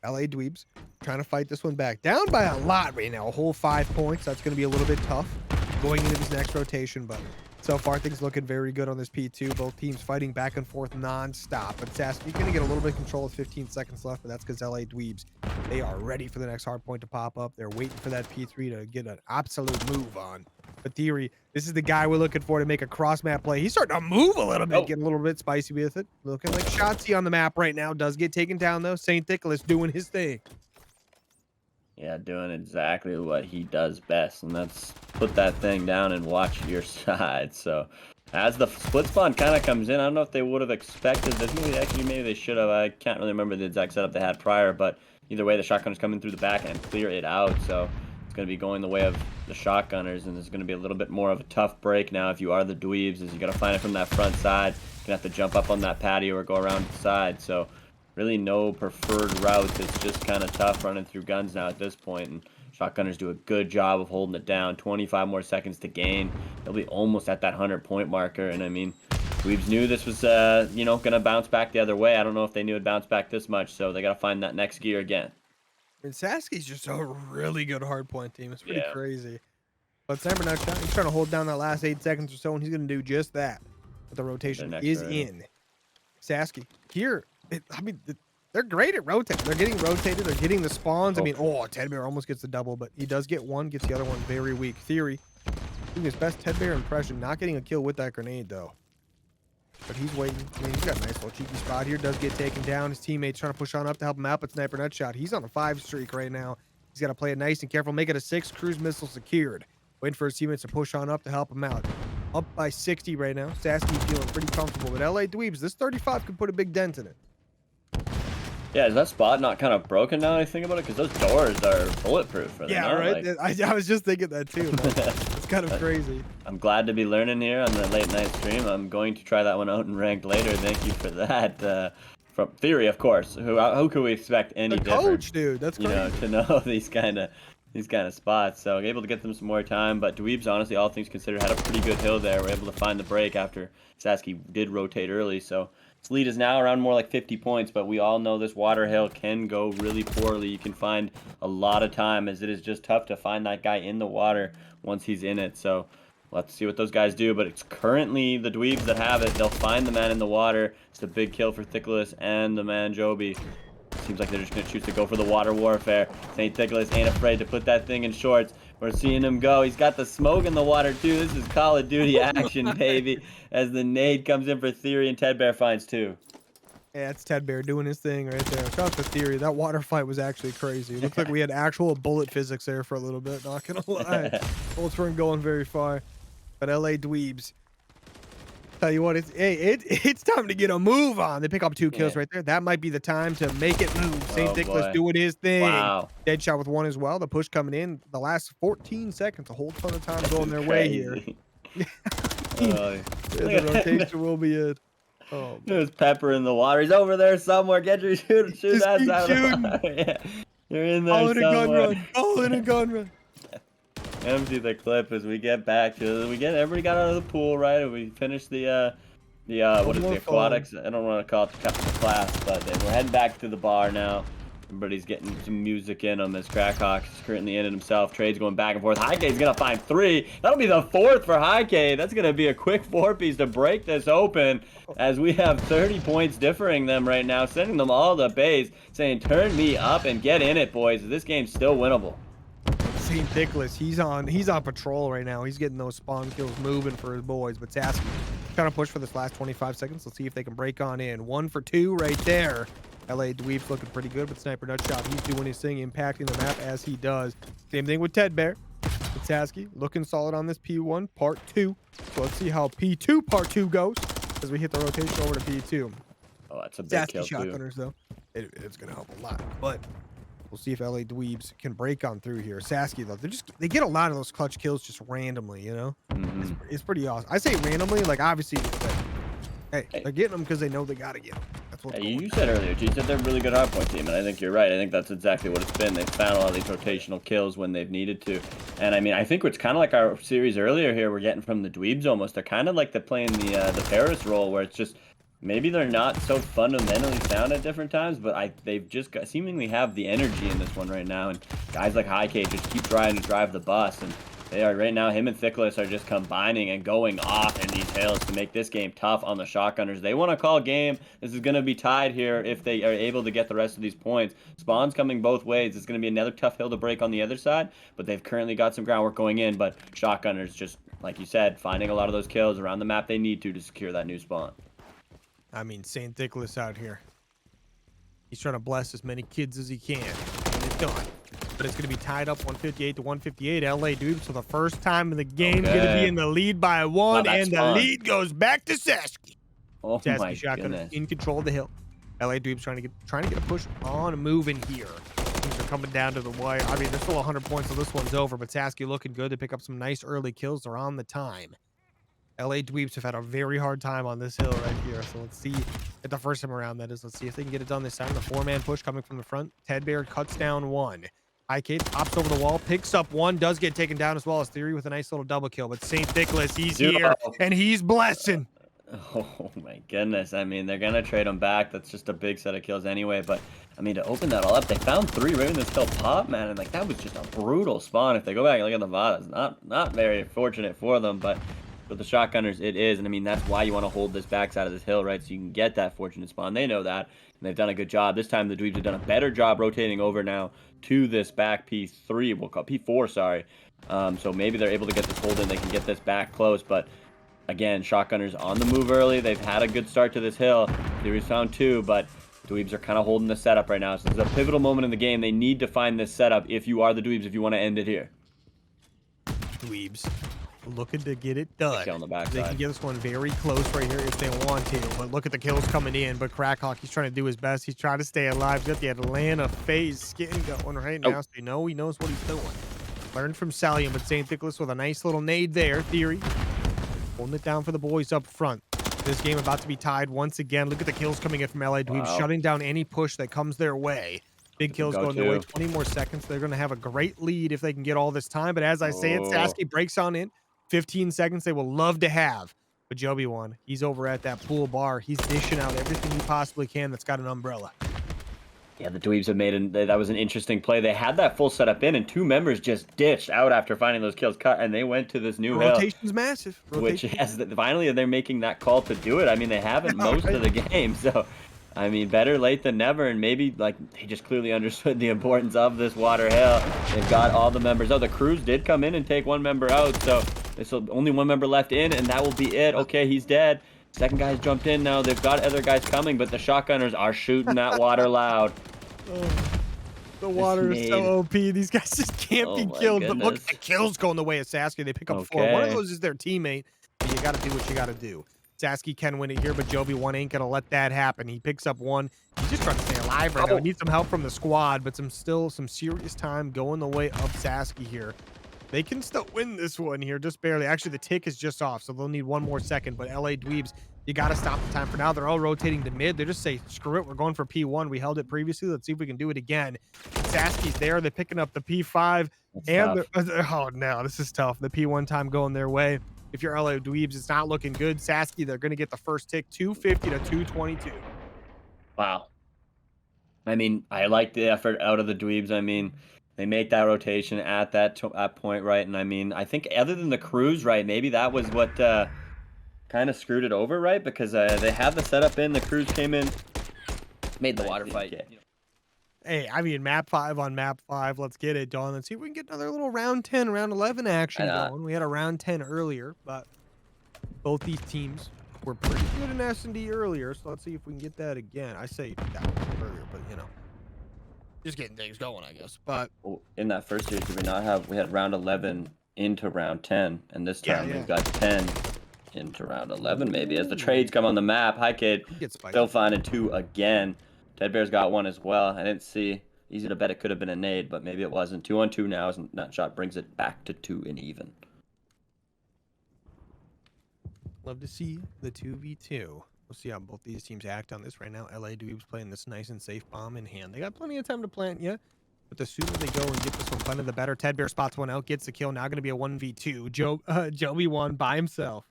LA Dweebs trying to fight this one back. Down by a lot right now. A whole 5 points. That's going to be a little bit tough going into this next rotation, but so far, things looking very good on this P2. Both teams fighting back and forth non-stop. But Sasky going to get a little bit of control with 15 seconds left, but that's because LA Dweebs, they are ready for the next hard point to pop up. They're waiting for that P3 to get an absolute move on. But Theory, this is the guy we're looking for to make a cross-map play. He's starting to move a little bit, getting a little bit spicy with it. Looking like Shotzi on the map right now. Does get taken down, though. St. Nicholas doing his thing. Yeah, doing exactly what he does best, and that's put that thing down and watch your side. So as the split spawn kind of comes in, I don't know if they would have expected this. Maybe they should have. I can't really remember the exact setup they had prior, but either way, the Shotgunners come in through the back and clear it out. So it's going to be going the way of the Shotgunners, and there's going to be a little bit more of a tough break now if you are the Dweebs, as you got to find it from that front side. You're going to have to jump up on that patio or go around the side. So really no preferred routes. It's just kind of tough running through guns now at this point, and Shotgunners do a good job of holding it down. 25 more seconds to gain. They'll be almost at that 100-point marker, and I mean, Dweebs knew this was, you know, going to bounce back the other way. I don't know if they knew it'd bounce back this much, so they got to find that next gear again. And Sasky's just a really good hardpoint team. It's pretty crazy. But Sniper Nut Shot, he's trying to hold down that last 8 seconds or so, and he's going to do just that. But the rotation is in. Sasky, here, I mean, they're great at rotating. They're getting rotated. They're getting the spawns. I mean, Tedbear almost gets the double, but he does get one, gets the other one very weak. Theory, doing his best Tedbear impression, not getting a kill with that grenade, though. But he's waiting. I mean, he's got a nice little cheeky spot here. Does get taken down. His teammates trying to push on up to help him out, but Sniper Nut Shot, he's on a 5 streak right now. He's got to play it nice and careful. Make it a 6. Cruise missile secured. Waiting for his teammates to push on up to help him out. Up by 60 right now. Sasky feeling pretty comfortable. But LA Dweebs, this 35 could put a big dent in it. Yeah, is that spot not kind of broken now that I think about it? Because those doors are bulletproof. Yeah, right? Like... I was just thinking that too. It's kind of crazy. I'm glad to be learning here on the late night stream. I'm going to try that one out in ranked later. Thank you for that. From Theory, of course. Who could we expect any different? Coach, dude. That's crazy. You know, to know these kind of spots. So able to get them some more time. But Dweebs, honestly, all things considered, had a pretty good hill there. We're able to find the break after Sasky did rotate early. So this lead is now around more like 50 points, but we all know this water hill can go really poorly. You can find a lot of time, as it is just tough to find that guy in the water once he's in it. So let's see what those guys do, but it's currently the Dweebs that have it. They'll find the man in the water. It's a big kill for Thickless and the man Joby. Seems like they're just going to choose to go for the water warfare. St. Thickless ain't afraid to put that thing in shorts. We're seeing him go. He's got the smoke in the water, too. This is Call of Duty action, baby, as the nade comes in for Theory, and Tedbear finds 2. Yeah, it's Tedbear doing his thing right there. Shout out to Theory. That water fight was actually crazy. It looked like we had actual bullet physics there for a little bit, not going to lie. Bullets weren't going very far. But LA Dweebs, tell you what, it's time to get a move on. They pick up 2 kills right there. That might be the time to make it move. St. Thickless doing his thing. Wow. Deadshot with 1 as well. The push coming in. The last 14 seconds. A whole ton of time going their way here. The rotation will be it. Oh, there's Pepper in the water. He's over there somewhere. Get your shoot that side of the fire. Yeah. You're in there all in somewhere. A gun run. All in a gun run. Empty the clip as we get back to everybody got out of the pool, right? And we finished the what is the aquatics? I don't want to call it the class, but we're heading back to the bar now. Everybody's getting some music in them as Crackhawk is currently in it himself. Trade's going back and forth. Highk's gonna find 3. That'll be the 4th for High. That's gonna be a quick 4-piece to break this open, as we have 30 points differing them right now, sending them all to base, saying turn me up and get in it, boys. This game's still winnable. St. Thickless, he's on patrol right now. He's getting those spawn kills moving for his boys. But Sasky trying to push for this last 25 seconds. Let's see if they can break on in. 1 for 2 right there. LA Dweebs looking pretty good, but Sniper Nut Shot, he's doing his thing, impacting the map as he does. Same thing with Tedbear. But Sasky looking solid on this P1 part 2. So let's see how P2 part 2 goes as we hit the rotation over to P2. Oh, that's a big kill too. Sasky Shotgunners though, it's gonna help a lot, but we'll see if LA Dweebs can break on through here. Sasky though, they get a lot of those clutch kills just randomly, you know. It's pretty awesome. I say randomly, like obviously, hey, they're getting them because they know they gotta get them. That's what you said earlier. You said they're a really good hardpoint team, and I think you're right. I think that's exactly what it's been. They've found a lot of these rotational kills when they've needed to, and I mean, I think it's kind of like our series earlier here. We're getting from the Dweebs almost. They're kind of like they're playing the Paris role, where it's just maybe they're not so fundamentally sound at different times, but they've just seemingly have the energy in this one right now. And guys like High just keep trying to drive the bus, and they are right now. Him and Thickless are just combining and going off in these hills to make this game tough on the Shotgunners. They want to call game. This is going to be tied here if they are able to get the rest of these points. Spawn's coming both ways. It's going to be another tough hill to break on the other side, but they've currently got some groundwork going in. But Shotgunners, just like you said, finding a lot of those kills around the map they need to secure that new spawn. I mean, St. Thickless out here. He's trying to bless as many kids as he can. And it's done. But it's going to be tied up 158 to 158. LA Dweebs for the first time in the game going to be in the lead by 1, and the lead goes back to Sasky. Oh Sasky my Shotgun goodness. in control of the hill. LA Dweebs trying to get a push on moving here. things are coming down to the wire. I mean, there's still 100 points, so this one's over, but Sasky looking good. They pick up some nice early kills. They're on the time. LA Dweebs have had a very hard time on this hill right here. So let's see at the first time around, that is. Let's see if they can get it done this time. The 4-man push coming from the front. Ted Bear cuts down one. High Kate hops over the wall, picks up one, does get taken down as well as Theory with a nice little double kill. But St. Nicholas, he's here and he's blessing. Oh my goodness. I mean, they're going to trade him back. That's just a big set of kills anyway. But I mean, to open that all up, they found 3 right in this kill pop, man. And like, that was just a brutal spawn. If they go back and look at the VOD, it's not very fortunate for them. But for the Shotgunners, it is. And I mean, that's why you want to hold this backside of this hill, right? So you can get that fortunate spawn. They know that. And they've done a good job. This time, the Dweebs have done a better job rotating over now to this back P3. We'll call P4, sorry. So maybe they're able to get this hold in. They can get this back close. But again, Shotgunners on the move early. They've had a good start to this hill. Theory's found 2, but Dweebs are kind of holding the setup right now. So this is a pivotal moment in the game. They need to find this setup if you are the Dweebs, if you want to end it here. Dweebs looking to get it done. Kill on the back they side. can get this one very close right here if they want to. But look at the kills coming in. But Crackhawk, he's trying to do his best. He's trying to stay alive. He's got the Atlanta phase skin going right now. So you know he knows what he's doing. Learned from Salian, but St. Nicholas with a nice little nade there. Theory holding it down for the boys up front. This game about to be tied once again. Look at the kills coming in from LA Dweebs, shutting down any push that comes their way. Big kills going their way. 20 more seconds. They're going to have a great lead if they can get all this time. But as I say it, Sasky breaks on in. 15 seconds they will love to have. But MWIII, he's over at that pool bar. He's dishing out everything he possibly can that's got an umbrella. Yeah, the Dweebs have made that was an interesting play. They had that full setup in, and 2 members just ditched out after finding those kills cut, and they went to this new hill. Rotation's massive. Which has finally they're making that call to do it. I mean, they haven't most of the game, so I mean, better late than never. And maybe like they just clearly understood the importance of this water hill. They've got all the members out. The crews did come in and take 1 member out, so there's only 1 member left in, and that will be it. Okay, he's dead. Second guy's jumped in now. They've got other guys coming, but the Shotgunners are shooting that water loud. The water is so OP. These guys just can't be killed. But look at the kills going the way of Sasky. They pick up 4. One of those is their teammate. But you got to do what you got to do. Sasky can win it here, but MWIII ain't going to let that happen. He picks up 1. He's just trying to stay alive right now. He needs some help from the squad, but still some serious time going the way of Sasky here. They can still win this one here, just barely. Actually, the tick is just off, so they'll need 1 more second. But LA Dweebs, you got to stop the time for now. They're all rotating to mid. They just say, screw it, we're going for P1. We held it previously. Let's see if we can do it again. Sasky's there. They're picking up the P5. Oh, no, this is tough. The P1 time going their way. If you're LA Dweebs, it's not looking good. Sasky, they're going to get the first tick, 250 to 222. Wow. I mean, I like the effort out of the Dweebs. I mean, they make that rotation at that point, right? And I mean, I think other than the crews, right, maybe that was what kind of screwed it over, right? Because they had the setup in, the crews came in, made the water fight. Yeah. Hey, I mean, map 5 on map 5. Let's get it done. Let's see if we can get another little round 10, round 11 action going. We had a round 10 earlier, but both these teams were pretty good in S&D earlier, so let's see if we can get that again. I say that earlier, but you know, just getting things going, I guess. But in that first year, did we not have? We had round 11 into round 10, and this time we've got 10 into round 11. Maybe as the trades come on the map. Hi, kid. Still finding 2 again. Ted Bear's got 1 as well. I didn't see. Easy to bet it could have been a nade, but maybe it wasn't. 2 on 2 now. As Nutshot brings it back to 2 and even. Love to see the 2v2. We'll see how both these teams act on this right now. LA Dweebs playing this nice and safe bomb in hand. They got plenty of time to plant yet, but the sooner they go and get this one planted, the better. Ted Bear spots 1 out, gets the kill. Now going to be a 1v2. MWIII by himself.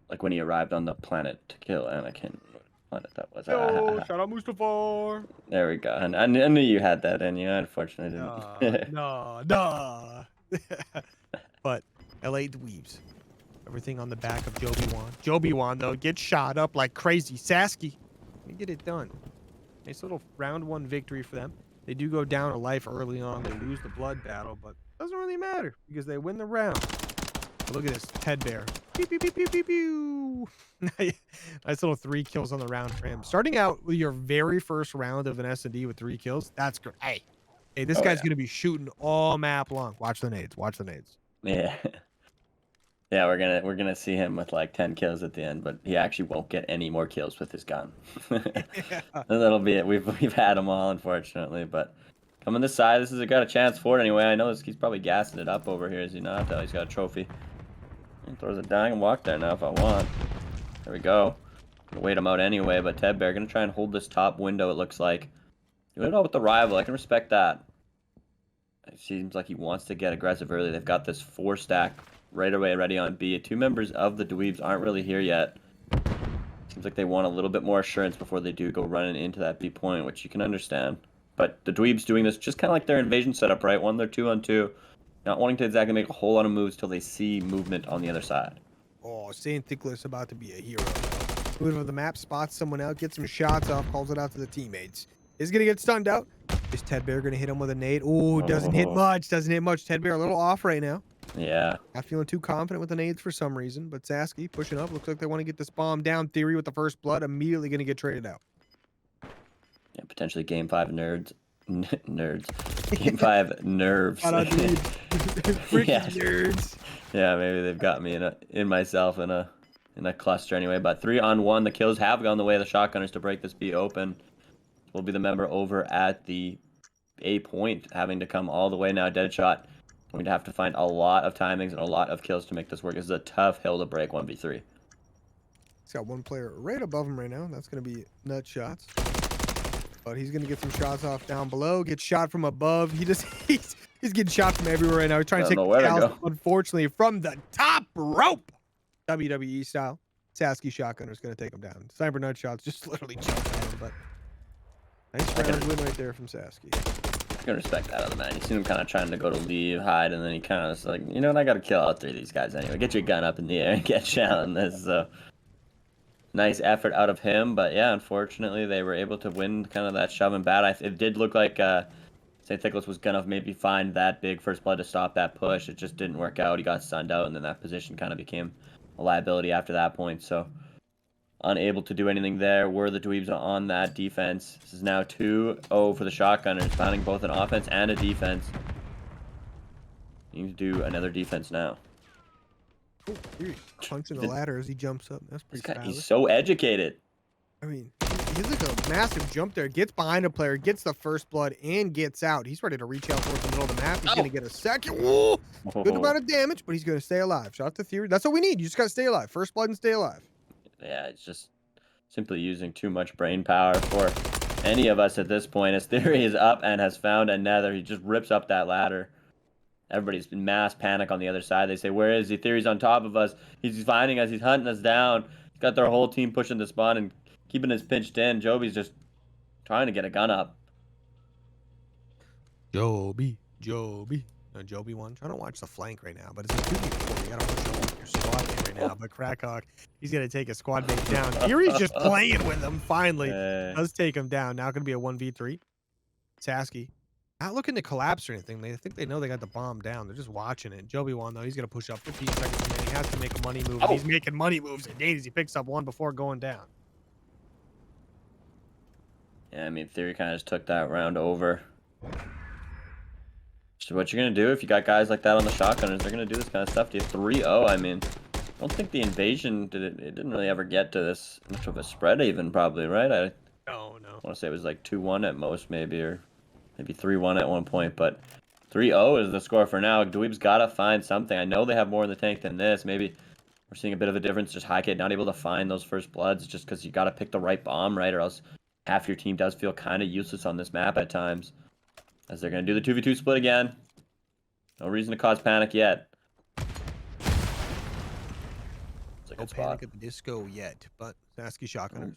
Like when he arrived on the planet to kill Anakin. What planet that was. Yo, shout out Mustafar. There we go. And I knew you had that in you. Unfortunately, didn't. Nah. But LA Dweebs. Everything on the back of MWIII, though, gets shot up like crazy. Sasky, they get it done. Nice little round 1 victory for them. They do go down a life early on. They lose the blood battle, but it doesn't really matter because they win the round. Look at this, Ted Bear. Pew, pew, pew, pew, pew, pew. Nice little 3 kills on the round for him. Starting out with your very first round of an S&D with 3 kills, that's great. Hey, this guy's going to be shooting all map long. Watch the nades. Watch the nades. Yeah. Yeah, we're gonna see him with like 10 kills at the end, but he actually won't get any more kills with his gun. Yeah. That'll be it. We've had them all, unfortunately, but coming this side, this has got a chance for it anyway. I know he's probably gassing it up over here, is he not? Oh, he's got a trophy. He throws it down and walk there now if I want. There we go. Gonna wait him out anyway, but Ted Bear gonna try and hold this top window, it looks like. Doing it all with the rival. I can respect that. It seems like he wants to get aggressive early. They've got this 4-stack right away ready on B. 2 members of the Dweebs aren't really here yet. Seems like they want a little bit more assurance before they do go running into that B point, which you can understand. But the Dweebs doing this just kind of like their invasion setup, right? They're 2-on-2. Not wanting to exactly make a whole lot of moves till they see movement on the other side. Oh, Saint Thickler's about to be a hero. Moving over the map, spots someone out, gets some shots off, calls it out to the teammates. Is gonna get stunned out. Is Ted Bear gonna hit him with a nade? Oh, doesn't hit much. Doesn't hit much. Ted Bear a little off right now. Yeah. Not feeling too confident with the nades for some reason. But Sasky pushing up. Looks like they want to get this bomb down. Theory with the first blood. Immediately gonna get traded out. Yeah, potentially game 5 nerds. Nerds. Game 5 nerves. Freaking nerds. Yeah, maybe they've got me in myself in a cluster anyway. But 3-on-1, the kills have gone the way of the Shotgunners to break this B open. Will be the member over at the A point, having to come all the way now. Deadshot going to have to find a lot of timings and a lot of kills to make this work. This is a tough hill to break 1v3. He's got one player right above him right now. That's going to be nut shots. But he's going to get some shots off down below. Get shot from above. He's getting shot from everywhere right now. He's trying to take the unfortunately, from the top rope. WWE style. Sasky Shotgunner's going to take him down. Sniper nut shots just literally jumped at him. But nice round win right there from Sasky. I can respect that other man. You see him kind of trying to go to leave, hide, and then he kind of just like, you know what, I got to kill all 3 of these guys anyway. Get your gun up in the air and get shot on this. So nice effort out of him, but yeah, unfortunately they were able to win kind of that shove and bat. It did look like St. Nicholas was gonna maybe find that big first blood to stop that push. It just didn't work out. He got stunned out, and then that position kind of became a liability after that point. So unable to do anything there. Were the Dweebs on that defense. This is now 2-0 for the Shotgunners, finding both an offense and a defense. Need to do another defense now. Oh, he's punching the ladder as he jumps up. That's pretty stylish. He's so educated. I mean, he's like a massive jump there. Gets behind a player, gets the first blood, and gets out. He's ready to reach out towards the middle of the map. He's going to get a second. Whoa! Good amount of damage, but he's going to stay alive. Shot to Theory. That's what we need. You just got to stay alive. First blood and stay alive. Yeah, it's just simply using too much brain power for any of us at this point. As Theory is up and has found a nether, he just rips up that ladder. Everybody's in mass panic on the other side. They say, where is he? Theory's on top of us. He's finding us. He's hunting us down. He's got their whole team pushing the spawn and keeping us pinched in. Joby's just trying to get a gun up. Joby. Joby one. Trying to watch the flank right now, but it's a 2v4. You got to push up your squad mate right now. But Crackhawk, he's going to take a squad mate down. Theory's just playing with him, finally. Does take him down. Now going to be a 1v3. Sasky. Not looking to collapse or anything. They think they know they got the bomb down. They're just watching it. Joby one, though. He's going to push up 15 seconds and then he has to make a money move. Oh. He's making money moves indeed as he picks up one before going down. Yeah, I mean, Theory kind of just took that round over. So what you're going to do if you got guys like that on the Shotgunners, they're going to do this kind of stuff to you. 3-0, I mean. I don't think the invasion, it didn't really ever get to this much of a spread even, probably, right? No. I want to say it was like 2-1 at most, maybe, or maybe 3-1 at one point, but 3-0 is the score for now. Dweeb's got to find something. I know they have more in the tank than this. Maybe we're seeing a bit of a difference. Just Highkid not able to find those first bloods just because you got to pick the right bomb, right? Or else half your team does feel kind of useless on this map at times. As they're going to do the 2v2 split again. No reason to cause panic yet. No panic at the disco yet, but Sasky Shotgunners.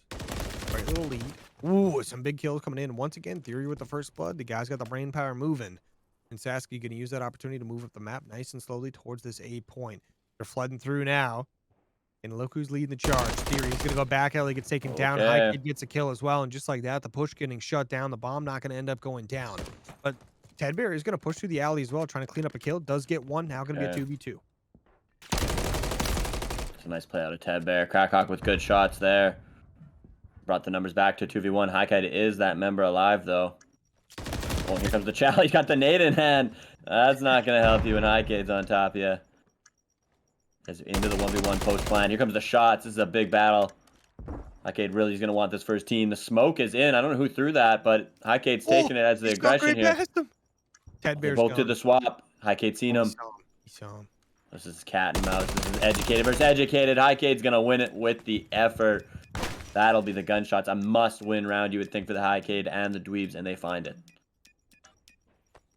Right little lead. Ooh, some big kills coming in. Once again, Theory with the first blood. The guy's got the brain power moving. And Sasky going to use that opportunity to move up the map nice and slowly towards this A point. They're flooding through now. And look who's leading the charge. Theory is going to go back. Ellie gets taken down. Highkid gets a kill as well. And just like that, the push getting shut down. The bomb not going to end up going down. But Ted Bear is going to push through the alley as well, trying to clean up a kill. Does get one. Now going to be a 2v2. It's a nice play out of Ted Bear. Crackhawk with good shots there. Brought the numbers back to 2v1. Highkid is that member alive, though. Oh, here comes the challenge. He got the nade in hand. That's not going to help you when Highkid's on top of you. Is into the 1v1 post plan. Here comes the shots. This is a big battle. Highcade really is going to want this first team. The smoke is in. I don't know who threw that, but Highcade's taking it as the aggression here. They both did the swap. Highcade seen him. He saw him. This is cat and mouse. This is educated versus educated. Highcade's going to win it with the effort. That'll be the gunshots. A must-win round, you would think, for the Highcade and the Dweebs, and they find it.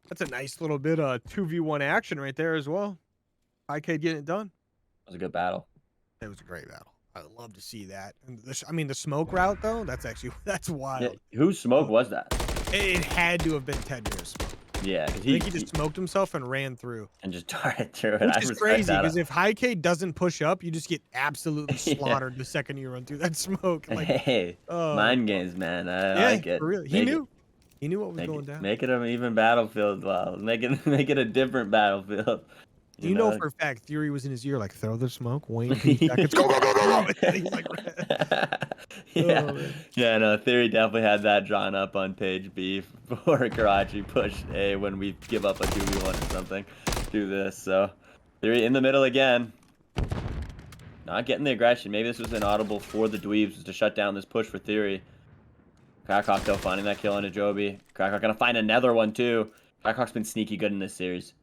That's a nice little bit of 2v1 action right there as well. Highcade getting it done. It was a good battle. It was a great battle. I would love to see that. And I mean, the smoke route, though, that's wild. Yeah, whose smoke was that? It had to have been Ted Bear's smoke. Yeah, because he just smoked himself and ran through. And just darted through it. Which is crazy, because if Highcade doesn't push up, you just get absolutely slaughtered the second you run through that smoke. Like, hey, mind games, man. I like it. For real. He knew. He knew what was going down. Make it an even battlefield. Well, make it a different battlefield. You know for a fact, Theory was in his ear, like, throw the smoke, wait a few seconds, go, go, go, go, go. He's like, yeah, no, Theory definitely had that drawn up on page B before Karachi pushed A when we give up a 2v1 or something. Do this, so Theory in the middle again. Not getting the aggression. Maybe this was an audible for the Dweebs to shut down this push for Theory. Crackhawk, though, finding that kill on a Joby. Crackhawk gonna find another one, too. Crackhawk's been sneaky good in this series.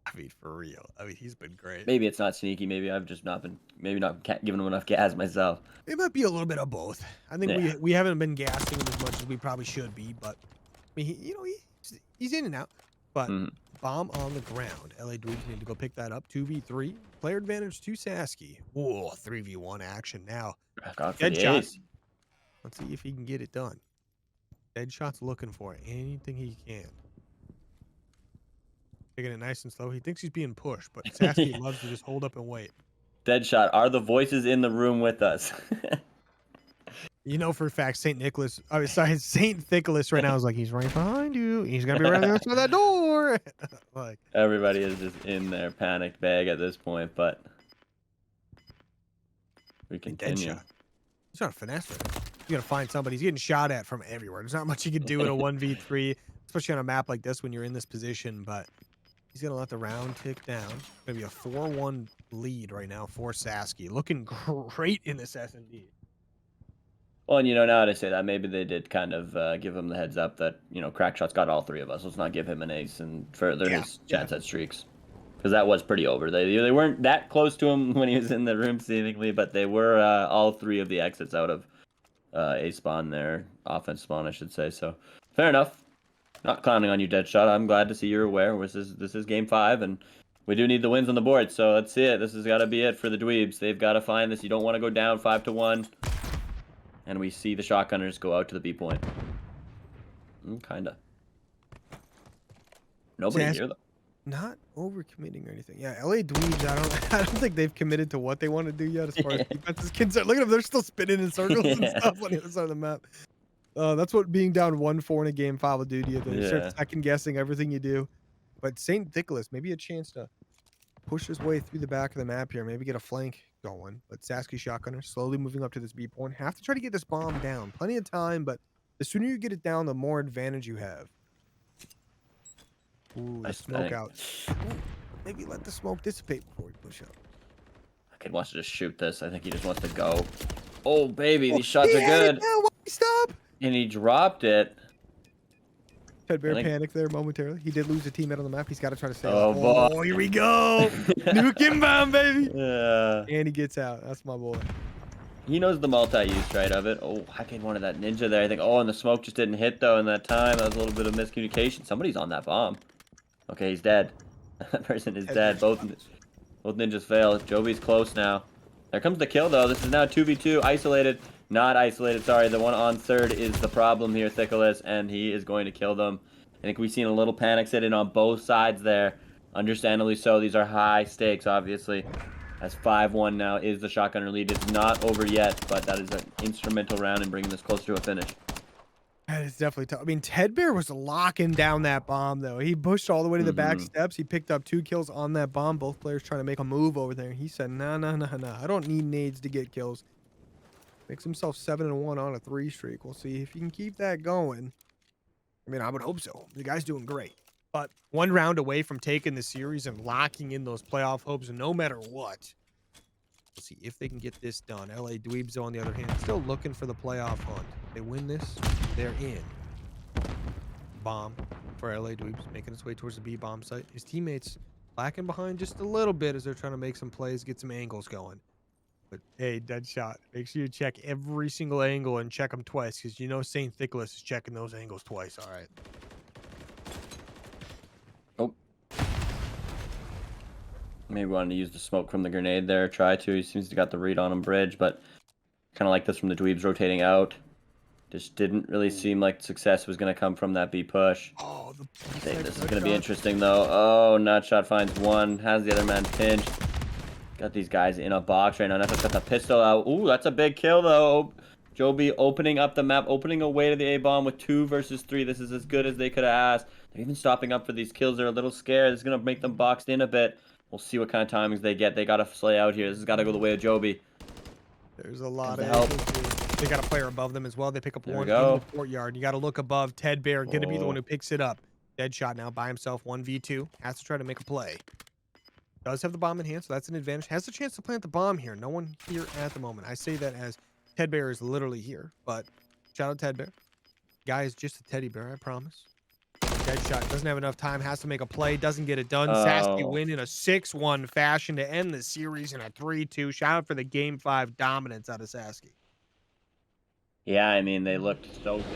I mean, for real. I mean, he's been great. Maybe it's not sneaky. Maybe I've just not giving him enough gas myself. It might be a little bit of both. I think we haven't been gassing him as much as we probably should be, but I mean, he's in and out. But bomb on the ground. LA Dweebs need to go pick that up. 2v3. Player advantage to Sasky. Whoa, 3v1 action now. Deadshot. Let's see if he can get it done. Deadshot's looking for it. Anything he can. Taking it nice and slow. He thinks he's being pushed, but Sasky loves to just hold up and wait. Deadshot, are the voices in the room with us? You know for a fact, St. Nicholas right now is like, he's right behind you. He's going to be right there through that door. Like, everybody is just in their panicked bag at this point, but we continue. He's trying to finesse it. He's going to find somebody. He's getting shot at from everywhere. There's not much you can do in a 1v3, especially on a map like this when you're in this position, but he's going to let the round tick down. It's going to be a 4-1 lead right now for Sasky. Looking great in this S&D. Well, and now to say that, maybe they did kind of give him the heads up that, Crackshot's got all three of us. Let's not give him an ace and further his chance at streaks. Because that was pretty over. They weren't that close to him when he was in the room, seemingly, but they were all three of the exits out of A spawn there. Offense spawn, I should say. So, fair enough. Not clowning on you, Deadshot. I'm glad to see you're aware. This is game 5, and we do need the wins on the board. So let's see it. This has got to be it for the Dweebs. They've got to find this. You don't want to go down 5-1. And we see the Shotgunners go out to the B point. Kinda. Nobody here though. Not overcommitting or anything. Yeah, LA Dweebs. I don't think they've committed to what they want to do yet as far as defense is concerned. Look at them; they're still spinning in circles and stuff on the other side of the map. That's what being down 1-4 in a game 5 will do to you. You start second guessing everything you do. But St. Nicholas, maybe a chance to push his way through the back of the map here. Maybe get a flank going. But Sasky Shotgunners slowly moving up to this B point. Have to try to get this bomb down. Plenty of time, but the sooner you get it down, the more advantage you have. Ooh, the smoke out. Ooh, maybe let the smoke dissipate before we push up. Kid wants to just shoot this. I think he just wants to go. Oh, baby, these shots are good. Why stop? And he dropped it. Ted Bear panicked there momentarily. He did lose a teammate on the map. He's got to try to save. Oh, boy. Oh, here we go. Nuke inbound, baby. Yeah. And he gets out. That's my boy. He knows the multi-use, right, of it. Oh, I can wanted that ninja there. I think, and the smoke just didn't hit, though, in that time. That was a little bit of miscommunication. Somebody's on that bomb. Okay, he's dead. That person is dead. Both ninjas fail. Joby's close now. There comes the kill, though. This is now 2v2. Isolated. Not isolated, sorry. The one on third is the problem here, Thickless, and he is going to kill them. I think we've seen a little panic set in on both sides there. Understandably so. These are high stakes, obviously. As 5-1 now is the Shotgunner lead. It's not over yet, but that is an instrumental round in bringing this closer to a finish. That is definitely tough. I mean, Ted Bear was locking down that bomb, though. He pushed all the way to the back steps. He picked up 2 kills on that bomb. Both players trying to make a move over there. He said, nah. I don't need nades to get kills. Makes himself 7-1 on a 3 streak. We'll see if he can keep that going. I mean, I would hope so. The guy's doing great. But 1 round away from taking the series and locking in those playoff hopes, no matter what. We'll see if they can get this done. LA Dweebs, on the other hand, still looking for the playoff hunt. They win this, they're in. Bomb for LA Dweebs, making its way towards the B bomb site. His teammates lacking behind just a little bit as they're trying to make some plays, get some angles going. But hey, Deadshot, make sure you check every single angle and check them twice, because you know St. Nicholas is checking those angles twice. All right. Oh. Maybe wanted to use the smoke from the grenade there. Try to. He seems to got the read on him bridge, but kind of like this from the Dweebs rotating out. Just didn't really seem like success was going to come from that B push. Oh, this is going to be interesting, though. Oh, Nutshot finds one. Has the other man pinched. Got these guys in a box right now. Nutshot's got the pistol out. Ooh, that's a big kill, though. Joby opening up the map, opening a way to the A-bomb with 2 versus 3. This is as good as they could have asked. They're even stopping up for these kills. They're a little scared. It's going to make them boxed in a bit. We'll see what kind of timings they get. They got to slay out here. This has got to go the way of Joby. There's a lot of help. They got a player above them as well. They pick up one in the courtyard. You got to look above. Ted Bear going to be the one who picks it up. Deadshot now by himself, 1v2. Has to try to make a play. Does have the bomb in hand, so that's an advantage. Has the chance to plant the bomb here. No one here at the moment. I say that as Ted Bear is literally here, but shout out Ted Bear. Guy is just a teddy bear, I promise. Deadshot doesn't have enough time. Has to make a play. Doesn't get it done. Sasky win in a 6-1 fashion to end the series in a 3-2. Shout out for the Game 5 dominance out of Sasky. Yeah, I mean, they looked so good.